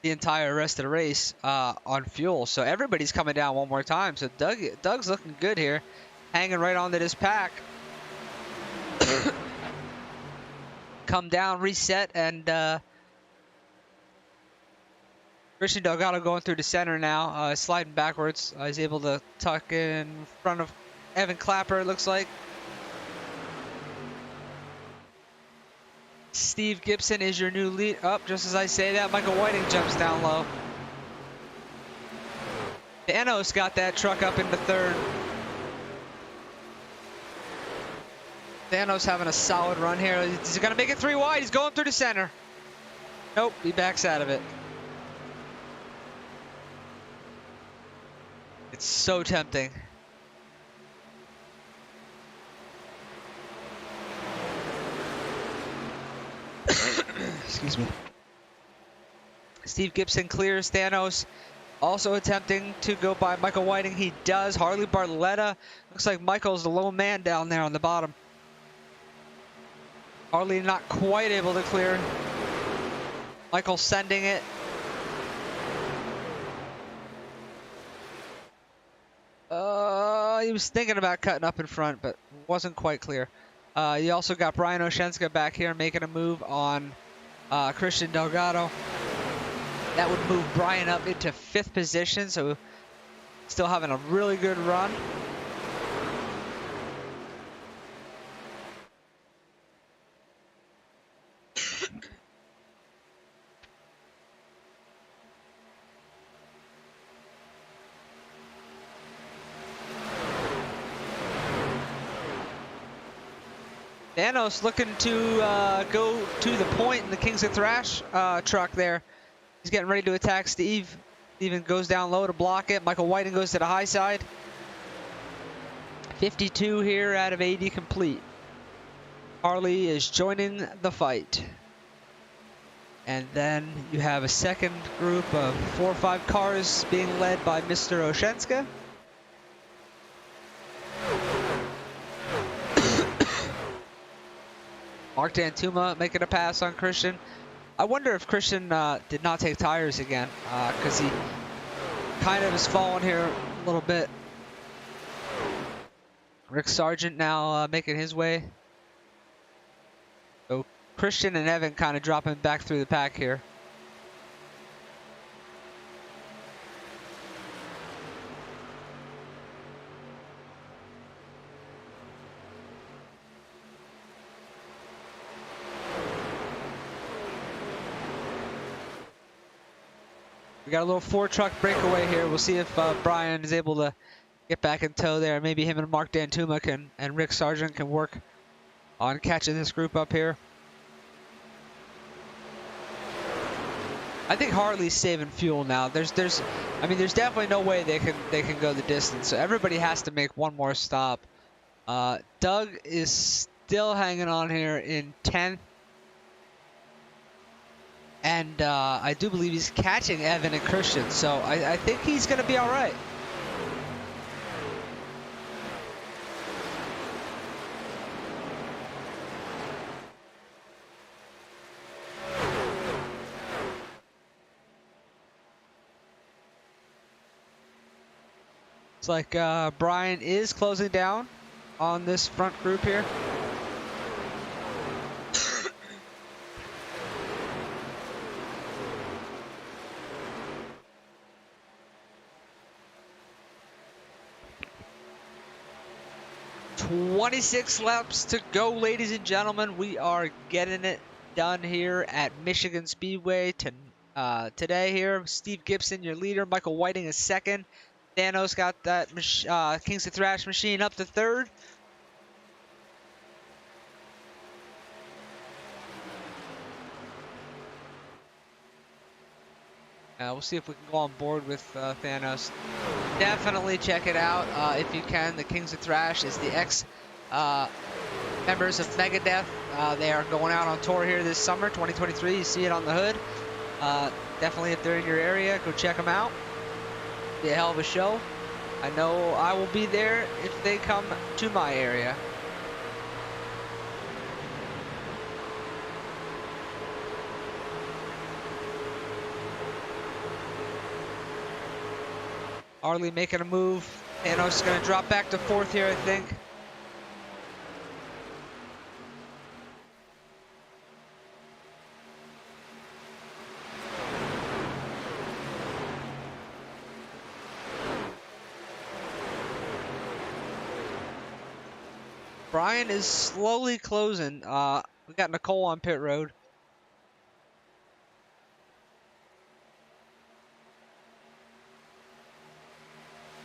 the entire rest of the race on fuel. So everybody's coming down one more time. So Doug's looking good here, hanging right onto this pack. Come down, reset, and Christian Delgado going through the center now, sliding backwards. He's able to tuck in front of Evan Clapper, it looks like. Steve Gibson is your new lead. Up, just as I say that, Michael Whiting jumps down low. Thanos got that truck up into third. Thanos having a solid run here. He's going to make it 3 wide. He's going through the center. Nope, he backs out of it. It's so tempting. Excuse me. Steve Gibson clears Thanos. Also attempting to go by Michael Whiting. He does. Harley Barletta. Looks like Michael's the lone man down there on the bottom. Harley not quite able to clear. Michael sending it. He was thinking about cutting up in front, but wasn't quite clear. You also got Brian Oshenska back here making a move on Christian Delgado. That would move Brian up into 5th position, so still having a really good run. Thanos looking to go to the point in the Kings of Thrash truck there. He's getting ready to attack Steve. Steven goes down low to block it. Michael Whiting goes to the high side. 52 here out of 80 complete. Harley is joining the fight. And then you have a second group of 4 or 5 cars being led by Mr. Oshenska. Mark Dantuma making a pass on Christian. I wonder if Christian did not take tires again, because he kind of is falling here a little bit. Rick Sargent now making his way. So Christian and Evan kind of dropping back through the pack here. We got a little 4-truck breakaway here. We'll see if Brian is able to get back in tow there. Maybe him and Mark Dantuma and Rick Sargent can work on catching this group up here. I think Harley's saving fuel now. There's definitely no way they can go the distance. So everybody has to make one more stop. Doug is still hanging on here in 10th. And I do believe he's catching Evan and Christian, so I think he's going to be all right. It's like Brian is closing down on this front group here. .26 laps to go, ladies and gentlemen. We are getting it done here at Michigan Speedway today here. Steve Gibson, your leader. Michael Whiting is second. Thanos got that Kings of Thrash machine up to third. We'll see if we can go on board with Thanos. Definitely check it out if you can. The Kings of Thrash is the ex members of Megadeth. They are going out on tour here this summer, 2023. You see it on the hood. Definitely, if they're in your area, go check them out. Be a hell of a show. I know I will be there if they come to my area. Harley making a move. Thanos is going to drop back to 4th here, I think. Brian is slowly closing. We got Nicole on pit road.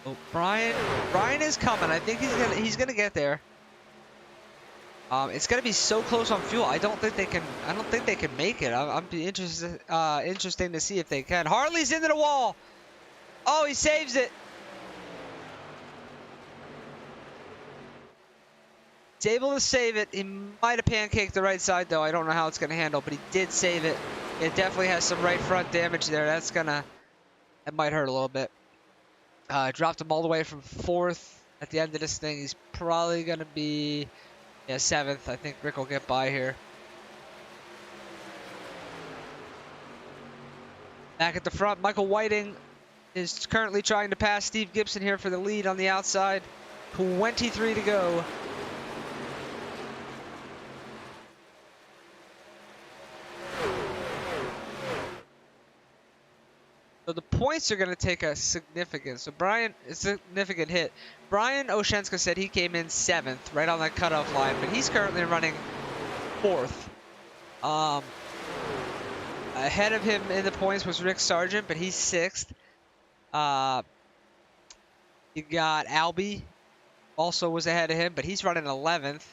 Oh, Brian is coming. I think he's gonna get there. It's gonna be so close on fuel. I don't think they can make it. I'm be interesting to see if they can. Harley's into the wall. Oh, he saves it. He's able to save it. He might have pancaked the right side though. I don't know how it's gonna handle, but he did save it. It definitely has some right front damage there. That might hurt a little bit. Dropped him all the way from 4th at the end of this thing. He's probably going to be 7th. I think Rick will get by here. Back at the front, Michael Whiting is currently trying to pass Steve Gibson here for the lead on the outside. 23 to go. So the points are going to take a significant. So Brian, a significant hit. Brian Oshenska said he came in 7th, right on that cutoff line, but he's currently running 4th. Ahead of him in the points was Rick Sargent, but he's 6th. You got Albie, also was ahead of him, but he's running 11th.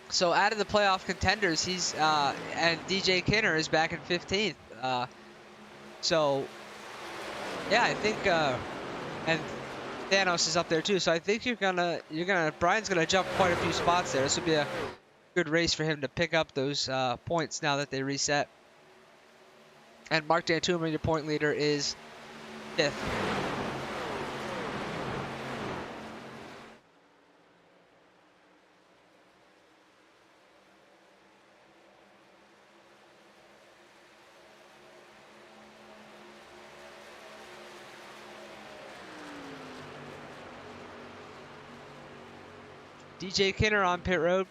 So out of the playoff contenders, he's and DJ Kinner is back in 15th. So, yeah, I think, and Thanos is up there too. So I think Brian's gonna jump quite a few spots there. This would be a good race for him to pick up those points now that they reset. And Mark Dantuma, your point leader, is 5th. DJ Kinner on pit road.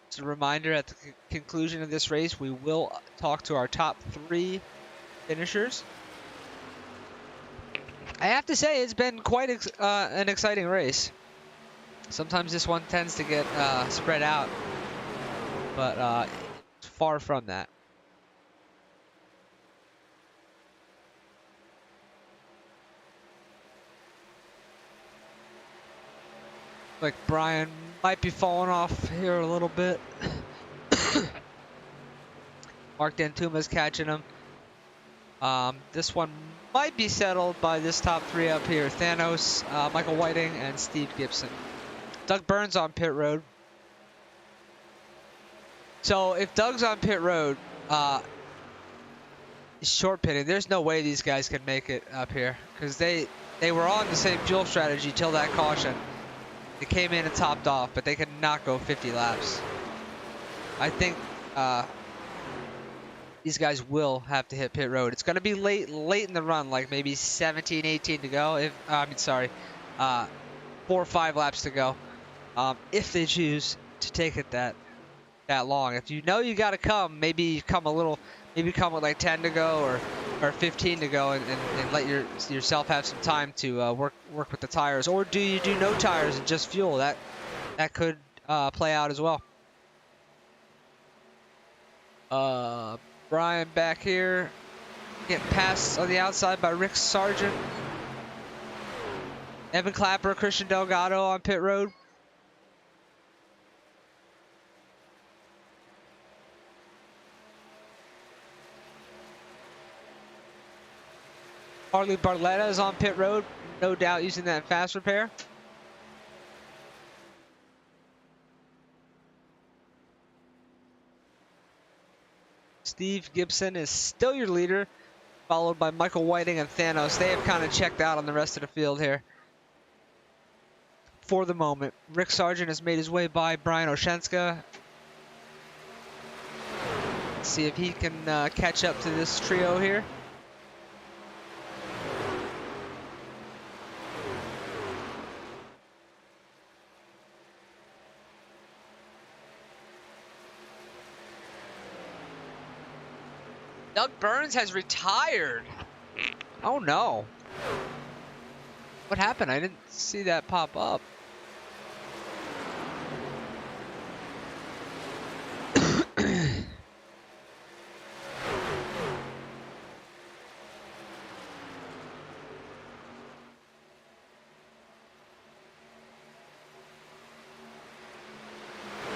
Just a reminder, at the conclusion of this race, we will talk to our top 3 finishers. I have to say, it's been quite an exciting race. Sometimes this one tends to get spread out, but it's far from that. Like Brian might be falling off here a little bit. Mark Dantuma's catching him. This one might be settled by this top 3 up here. Thanos, Michael Whiting, and Steve Gibson. Doug Burns on pit road. So if Doug's on pit road, he's short pitting. There's no way these guys can make it up here because they were on the same fuel strategy till that caution. They came in and topped off, but they could not go 50 laps. I think these guys will have to hit pit road. It's going to be late in the run, like maybe 17, 18 to go. 4 or 5 laps to go. If they choose to take it that long. If you know you got to come, maybe come with like 10 to go or 15 to go and let yourself have some time to work with the tires. Or do you do no tires and just fuel? That could play out as well. Brian back here, getting passed on the outside by Rick Sargent. Evan Clapper, Christian Delgado on pit road. Harley Barletta is on pit road, no doubt using that fast repair. Steve Gibson is still your leader, followed by Michael Whiting and Thanos. They have kind of checked out on the rest of the field here for the moment. Rick Sargent has made his way by Brian Oshenska. Let's see if he can catch up to this trio here. Doug Burns has retired. Oh no. What happened? I didn't see that pop up.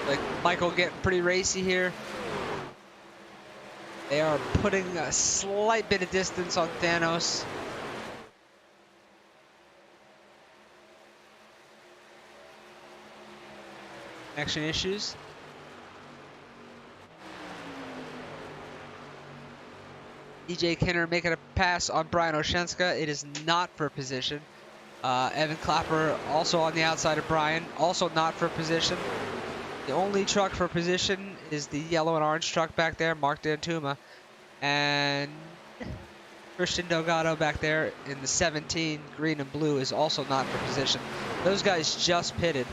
Like Michael getting pretty racy here. They are putting a slight bit of distance on Thanos. Action issues. DJ Kinner making a pass on Brian Oshenska. It is not for position. Evan Clapper also on the outside of Brian, also not for position. The only truck for position is the yellow and orange truck back there, Mark Dantuma. And Christian Delgado back there in the 17, green and blue, is also not for position. Those guys just pitted,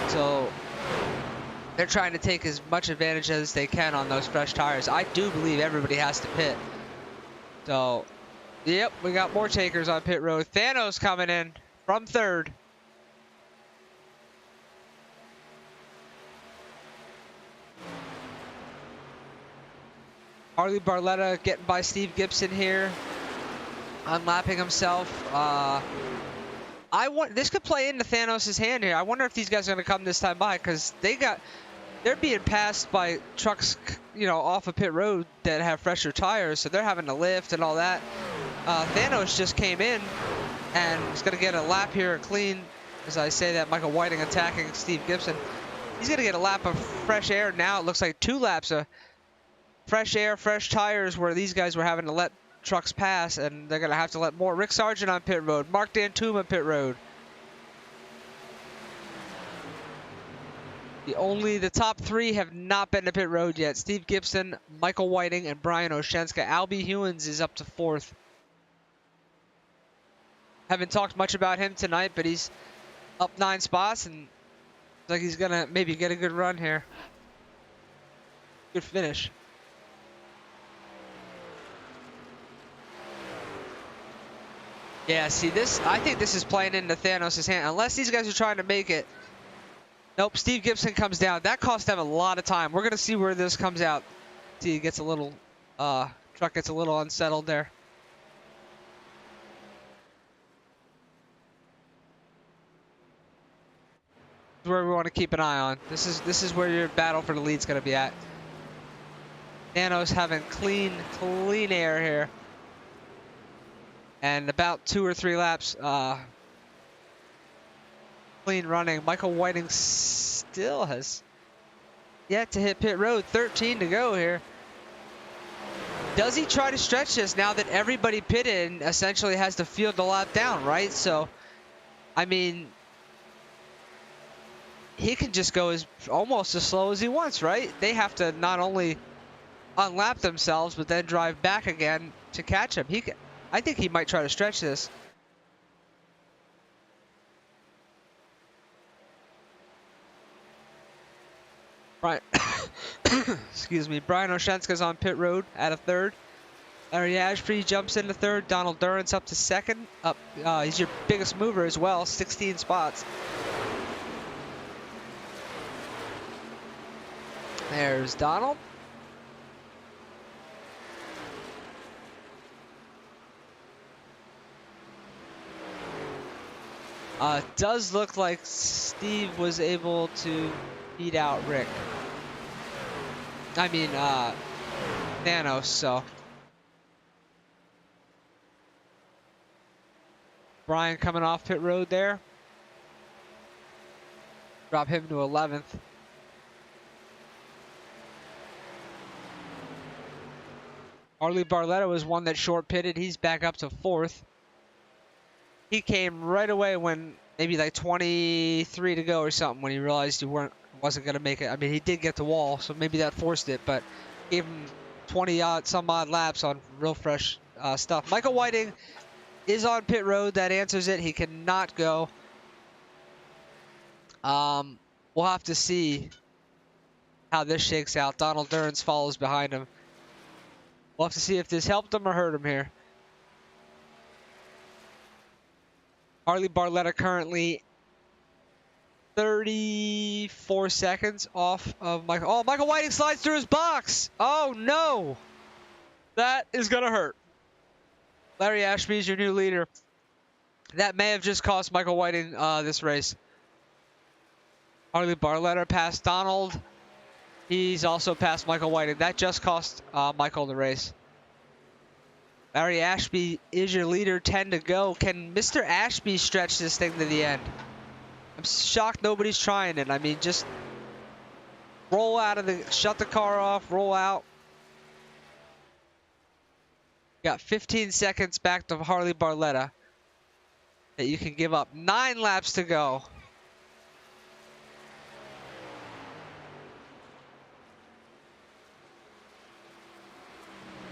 so they're trying to take as much advantage as they can on those fresh tires. I do believe everybody has to pit. So, yep, we got more takers on pit road. Thanos coming in from third. Harley Barletta getting by Steve Gibson here, unlapping himself. This could play into Thanos' hand here. I wonder if these guys are going to come this time by, because they're being passed by trucks, you know, off of pit road that have fresher tires, so they're having to lift and all that. Thanos just came in and is going to get a lap here clean. As I say that, Michael Whiting attacking Steve Gibson. He's going to get a lap of fresh air now. It looks like 2 laps of fresh air, fresh tires, where these guys were having to let trucks pass, and they're going to have to let more. Rick Sargent on pit road. Mark Dantuma pit road. The top 3 have not been to pit road yet. Steve Gibson, Michael Whiting, and Brian Oshenska. Albie Hewins is up to 4th. Haven't talked much about him tonight, but he's up 9 spots, and looks like he's going to maybe get a good run here. Good finish. Yeah, see this, I think this is playing into Thanos' hand. Unless these guys are trying to make it. Nope, Steve Gibson comes down. That cost them a lot of time. We're going to see where this comes out. See, it gets a little, truck gets a little unsettled there. This is where we want to keep an eye on. This is where your battle for the lead's going to be at. Thanos having clean air here. And about 2 or 3 laps, clean running. Michael Whiting still has yet to hit pit road. 13 to go here. Does he try to stretch this now that everybody pitted and essentially has the field a lap down, right? So, I mean, he can just go almost as slow as he wants, right? They have to not only unlap themselves, but then drive back again to catch him. I think he might try to stretch this. Right. Excuse me. Brian Oshenska's on pit road at a 3rd. Larry Ashby jumps into 3rd. Donald Durrance up to 2nd. He's your biggest mover as well. 16 spots. There's Donald. Does look like Steve was able to beat out Rick. I mean, Thanos, so. Brian coming off pit road there. Drop him to 11th. Harley Barletta was one that short pitted. He's back up to 4th. He came right away when maybe like 23 to go or something, when he realized he wasn't going to make it. I mean, he did get the wall, so maybe that forced it, but gave him some odd laps on real fresh stuff. Michael Whiting is on pit road. That answers it. He cannot go. We'll have to see how this shakes out. Donald Durns follows behind him. We'll have to see if this helped him or hurt him here. Harley Barletta currently 34 seconds off of Michael. Oh, Michael Whiting slides through his box. Oh, no. That is going to hurt. Larry Ashby is your new leader. That may have just cost Michael Whiting this race. Harley Barletta passed Donald. He's also passed Michael Whiting. That just cost Michael the race. Larry Ashby is your leader, 10 to go. Can Mr. Ashby stretch this thing to the end? I'm shocked nobody's trying it. I mean, just roll out of shut the car off, roll out. Got 15 seconds back to Harley Barletta that you can give up. 9 laps to go.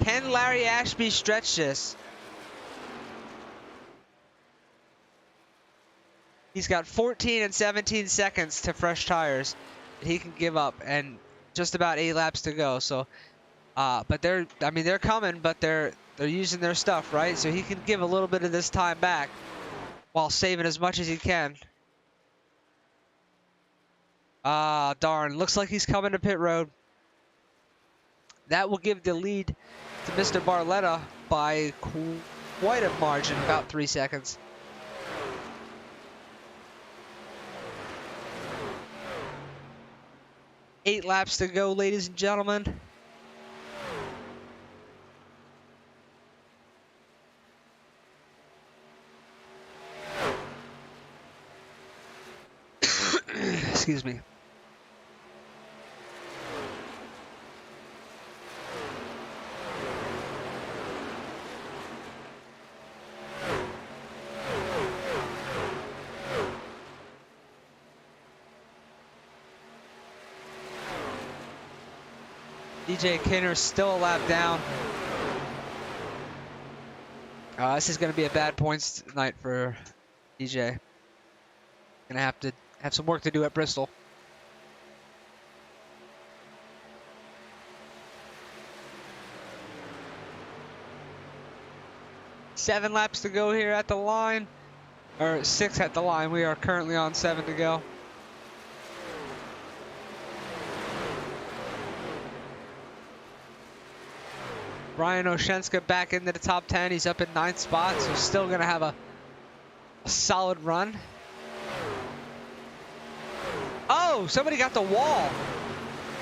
Can Larry Ashby stretch this? He's got 14 and 17 seconds to fresh tires that he can give up, and just about 8 laps to go. So, but they're coming, but they're using their stuff, right? So he can give a little bit of this time back while saving as much as he can. Darn. Looks like he's coming to pit road. That will give the lead to Mr. Barletta by quite a margin, about 3 seconds. Eight laps to go, ladies and gentlemen. Excuse me. DJ Kinner still a lap down. This is going to be a bad points night for DJ. Gonna have to have some work to do at Bristol. Seven laps to go here at the line, or 6 at the line. We are currently on 7 to go. Brian Oshenska back into the top 10. He's up in 9th spot, so still going to have a solid run. Oh, somebody got the wall.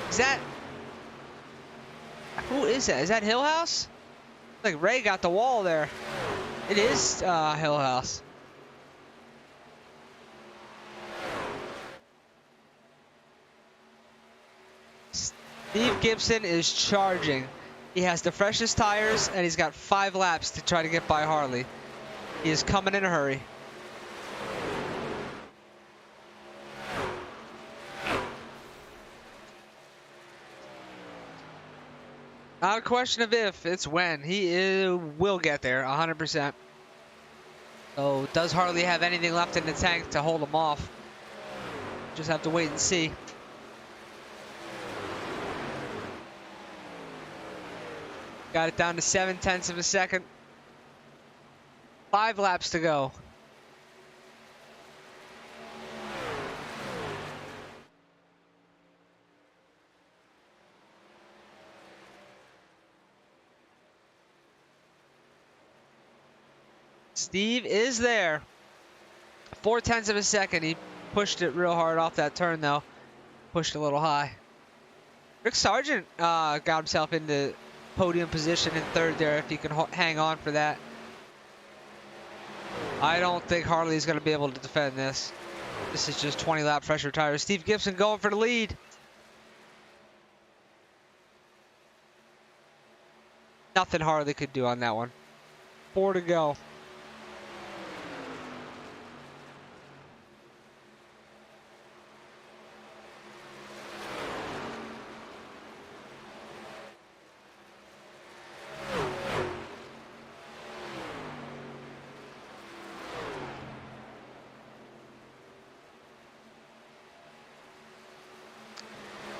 Is that... Who is that? Is that Hillhouse? Like Ray got the wall there. It is Hillhouse. Steve Gibson is charging. He has the freshest tires, and he's got 5 laps to try to get by Harley. He is coming in a hurry. Not a question of if, it's when. He will get there, 100%. So, does Harley have anything left in the tank to hold him off? Just have to wait and see. Got it down to 7/10 of a second. 5 laps to go. Steve is there. 4/10 of a second. He pushed it real hard off that turn, though. Pushed a little high. Rick Sargent got himself into podium position in 3rd there, if he can hang on for that. I don't think Harley's going to be able to defend this. This is just 20 lap pressure tires. Steve Gibson going for the lead. Nothing Harley could do on that one. 4 to go.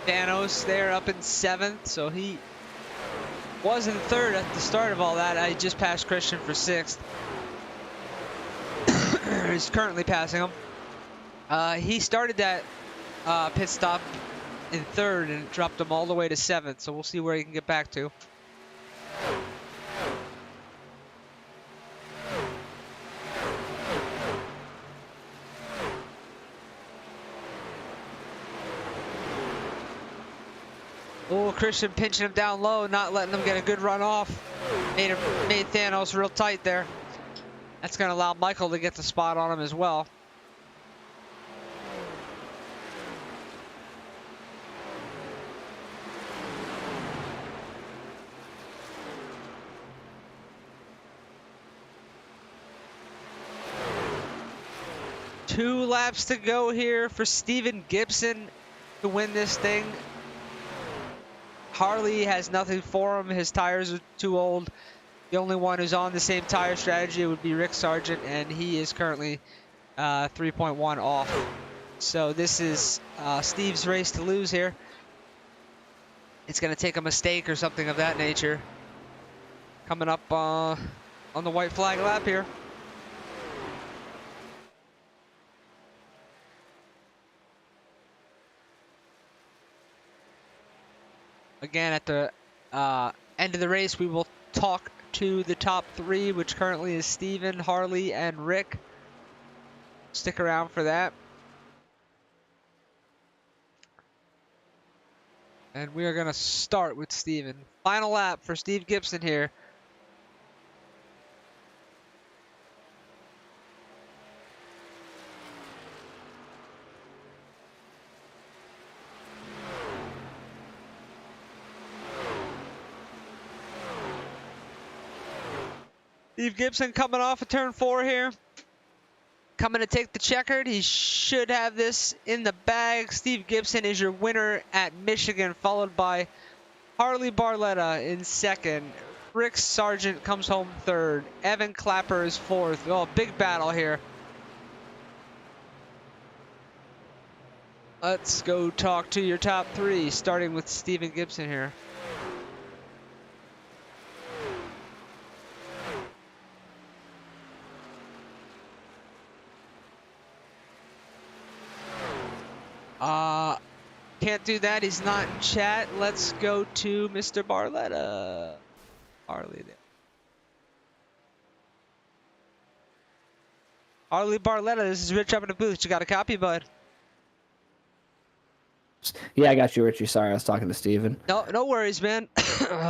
Thanos there up in 7th, so he was in 3rd at the start of all that. I just passed Christian for 6th. He's currently passing him. He started that pit stop in 3rd and dropped him all the way to 7th, so we'll see where he can get back to. Oh, Christian pinching him down low, not letting him get a good run off. Made Thanos real tight there. That's going to allow Michael to get the spot on him as well. Two laps to go here for Steven Gibson to win this thing. Harley has nothing for him. His tires are too old. The only one who's on the same tire strategy would be Rick Sargent, and he is currently 3.1 off. So this is Steve's race to lose here. It's going to take a mistake or something of that nature. Coming up on the white flag lap here. Again, at the end of the race, we will talk to the top 3, which currently is Steven, Harley, and Rick. Stick around for that. And we are going to start with Steven. Final lap for Steve Gibson here. Steve Gibson coming off of turn 4 here. Coming to take the checkered. He should have this in the bag. Steve Gibson is your winner at Michigan, followed by Harley Barletta in 2nd. Rick Sargent comes home 3rd. Evan Clapper is 4th. Oh, big battle here. Let's go talk to your top 3, starting with Steven Gibson here. Can't do that. He's not in chat. Let's go to Mr. Barletta. Harley there. Harley Barletta, this is Rich up in the booth. You got a copy, bud? Yeah, I got you, Richie. Sorry, I was talking to Steven. No worries, man.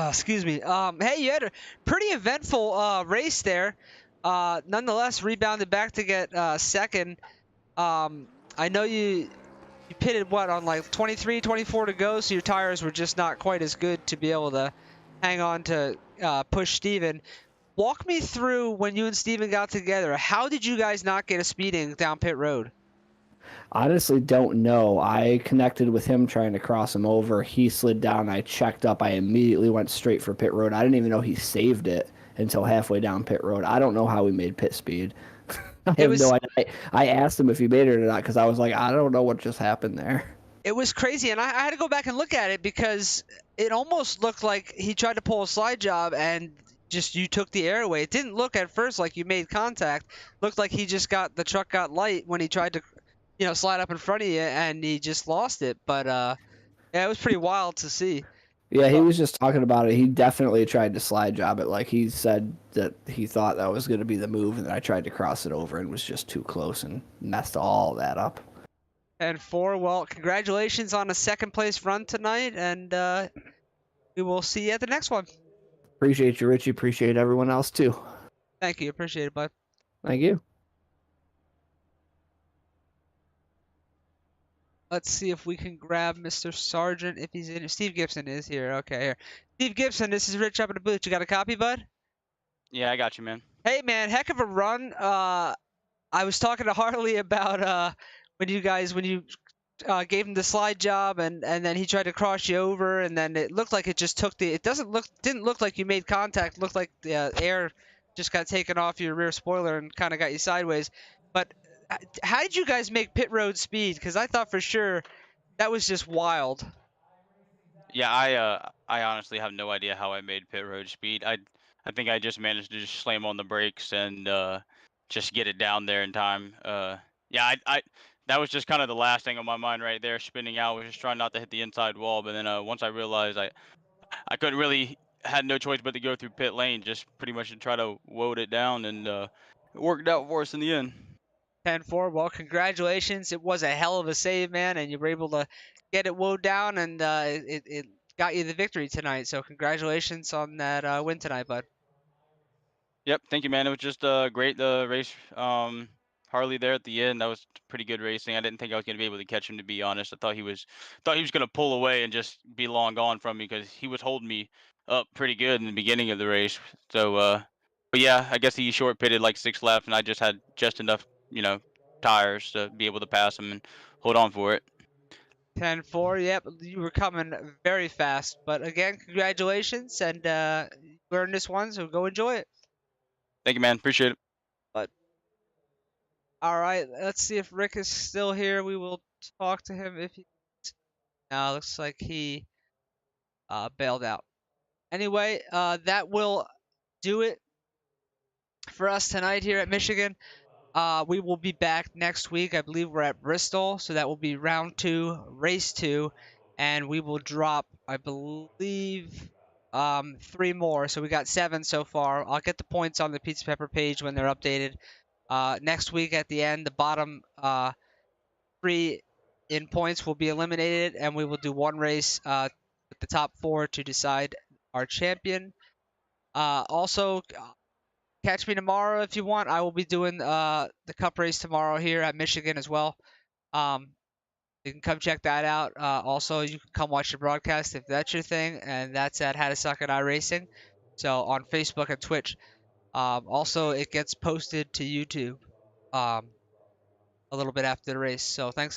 Excuse me. Hey, you had a pretty eventful race there. Nonetheless, rebounded back to get 2nd. I know you pitted what on like 23, 24 to go, so your tires were just not quite as good to be able to hang on to push Steven. Walk me through when you and Steven got together. How did you guys not get a speeding down pit road? Honestly, don't know. I connected with him trying to cross him over. He slid down. I checked up. I immediately went straight for pit road. I didn't even know he saved it until halfway down pit road. I don't know how we made pit speed. I have no idea. I asked him if he made it or not because I was like, I don't know what just happened there. It was crazy, and I had to go back and look at it because it almost looked like he tried to pull a slide job and just you took the air away. It didn't look at first like you made contact. Looked like he just the truck got light when he tried to, slide up in front of you, and he just lost it. But yeah, it was pretty wild to see. Yeah, he was just talking about it. He definitely tried to slide job it. Like he said that he thought that was going to be the move, and then I tried to cross it over and was just too close and messed all that up. And 4, well, congratulations on a 2nd place run tonight, and we will see you at the next one. Appreciate you, Richie. Appreciate everyone else too. Thank you. Appreciate it, bud. Thank you. Let's see if we can grab Mr. Sargent if he's in. Steve Gibson is here. Okay, here. Steve Gibson, this is Rich up in the booth. You got a copy, bud? Yeah, I got you, man. Hey, man, heck of a run. I was talking to Harley about when you gave him the slide job and then he tried to cross you over and then it looked like it just took the. It didn't look like you made contact. It looked like the air just got taken off your rear spoiler and kind of got you sideways. But how did you guys make pit road speed? Because I thought for sure that was just wild. Yeah, I honestly have no idea how I made pit road speed. I think I just managed to just slam on the brakes and just get it down there in time. Yeah, I that was just kind of the last thing on my mind right there, spinning out. Was just trying not to hit the inside wall, but then once I realized I couldn't really had no choice but to go through pit lane, just pretty much to try to woad it down, and it worked out for us in the end. 10-4. Well, congratulations. It was a hell of a save, man, and you were able to get it woed down, and it got you the victory tonight. So congratulations on that win tonight, bud. Yep, thank you, man. It was just great the race. Harley there at the end. That was pretty good racing. I didn't think I was gonna be able to catch him, to be honest. I thought he was gonna pull away and just be long gone from me because he was holding me up pretty good in the beginning of the race. So, but yeah, I guess he short pitted like 6 laps, and I just had just enough, tires to be able to pass him and hold on for it. 10-4. Yep, you were coming very fast. But again, congratulations, and you earned this one, so go enjoy it. Thank you, man. Appreciate it. All right, let's see if Rick is still here. We will talk to him if he. Now looks like he bailed out. Anyway, that will do it for us tonight here at Michigan. We will be back next week. I believe we're at Bristol, so that will be round 2, race 2, and we will drop, I believe, 3 more. So we got 7 so far. I'll get the points on the Pizza Pepper page when they're updated. Next week at the end, the bottom 3 in points will be eliminated, and we will do one race with the top 4 to decide our champion. Also, catch me tomorrow if you want. I will be doing the Cup race tomorrow here at Michigan as well. You can come check that out. Also, you can come watch the broadcast if that's your thing, and that's at How to Suck at iRacing. So on Facebook and Twitch. Also, it gets posted to YouTube a little bit after the race. So thanks.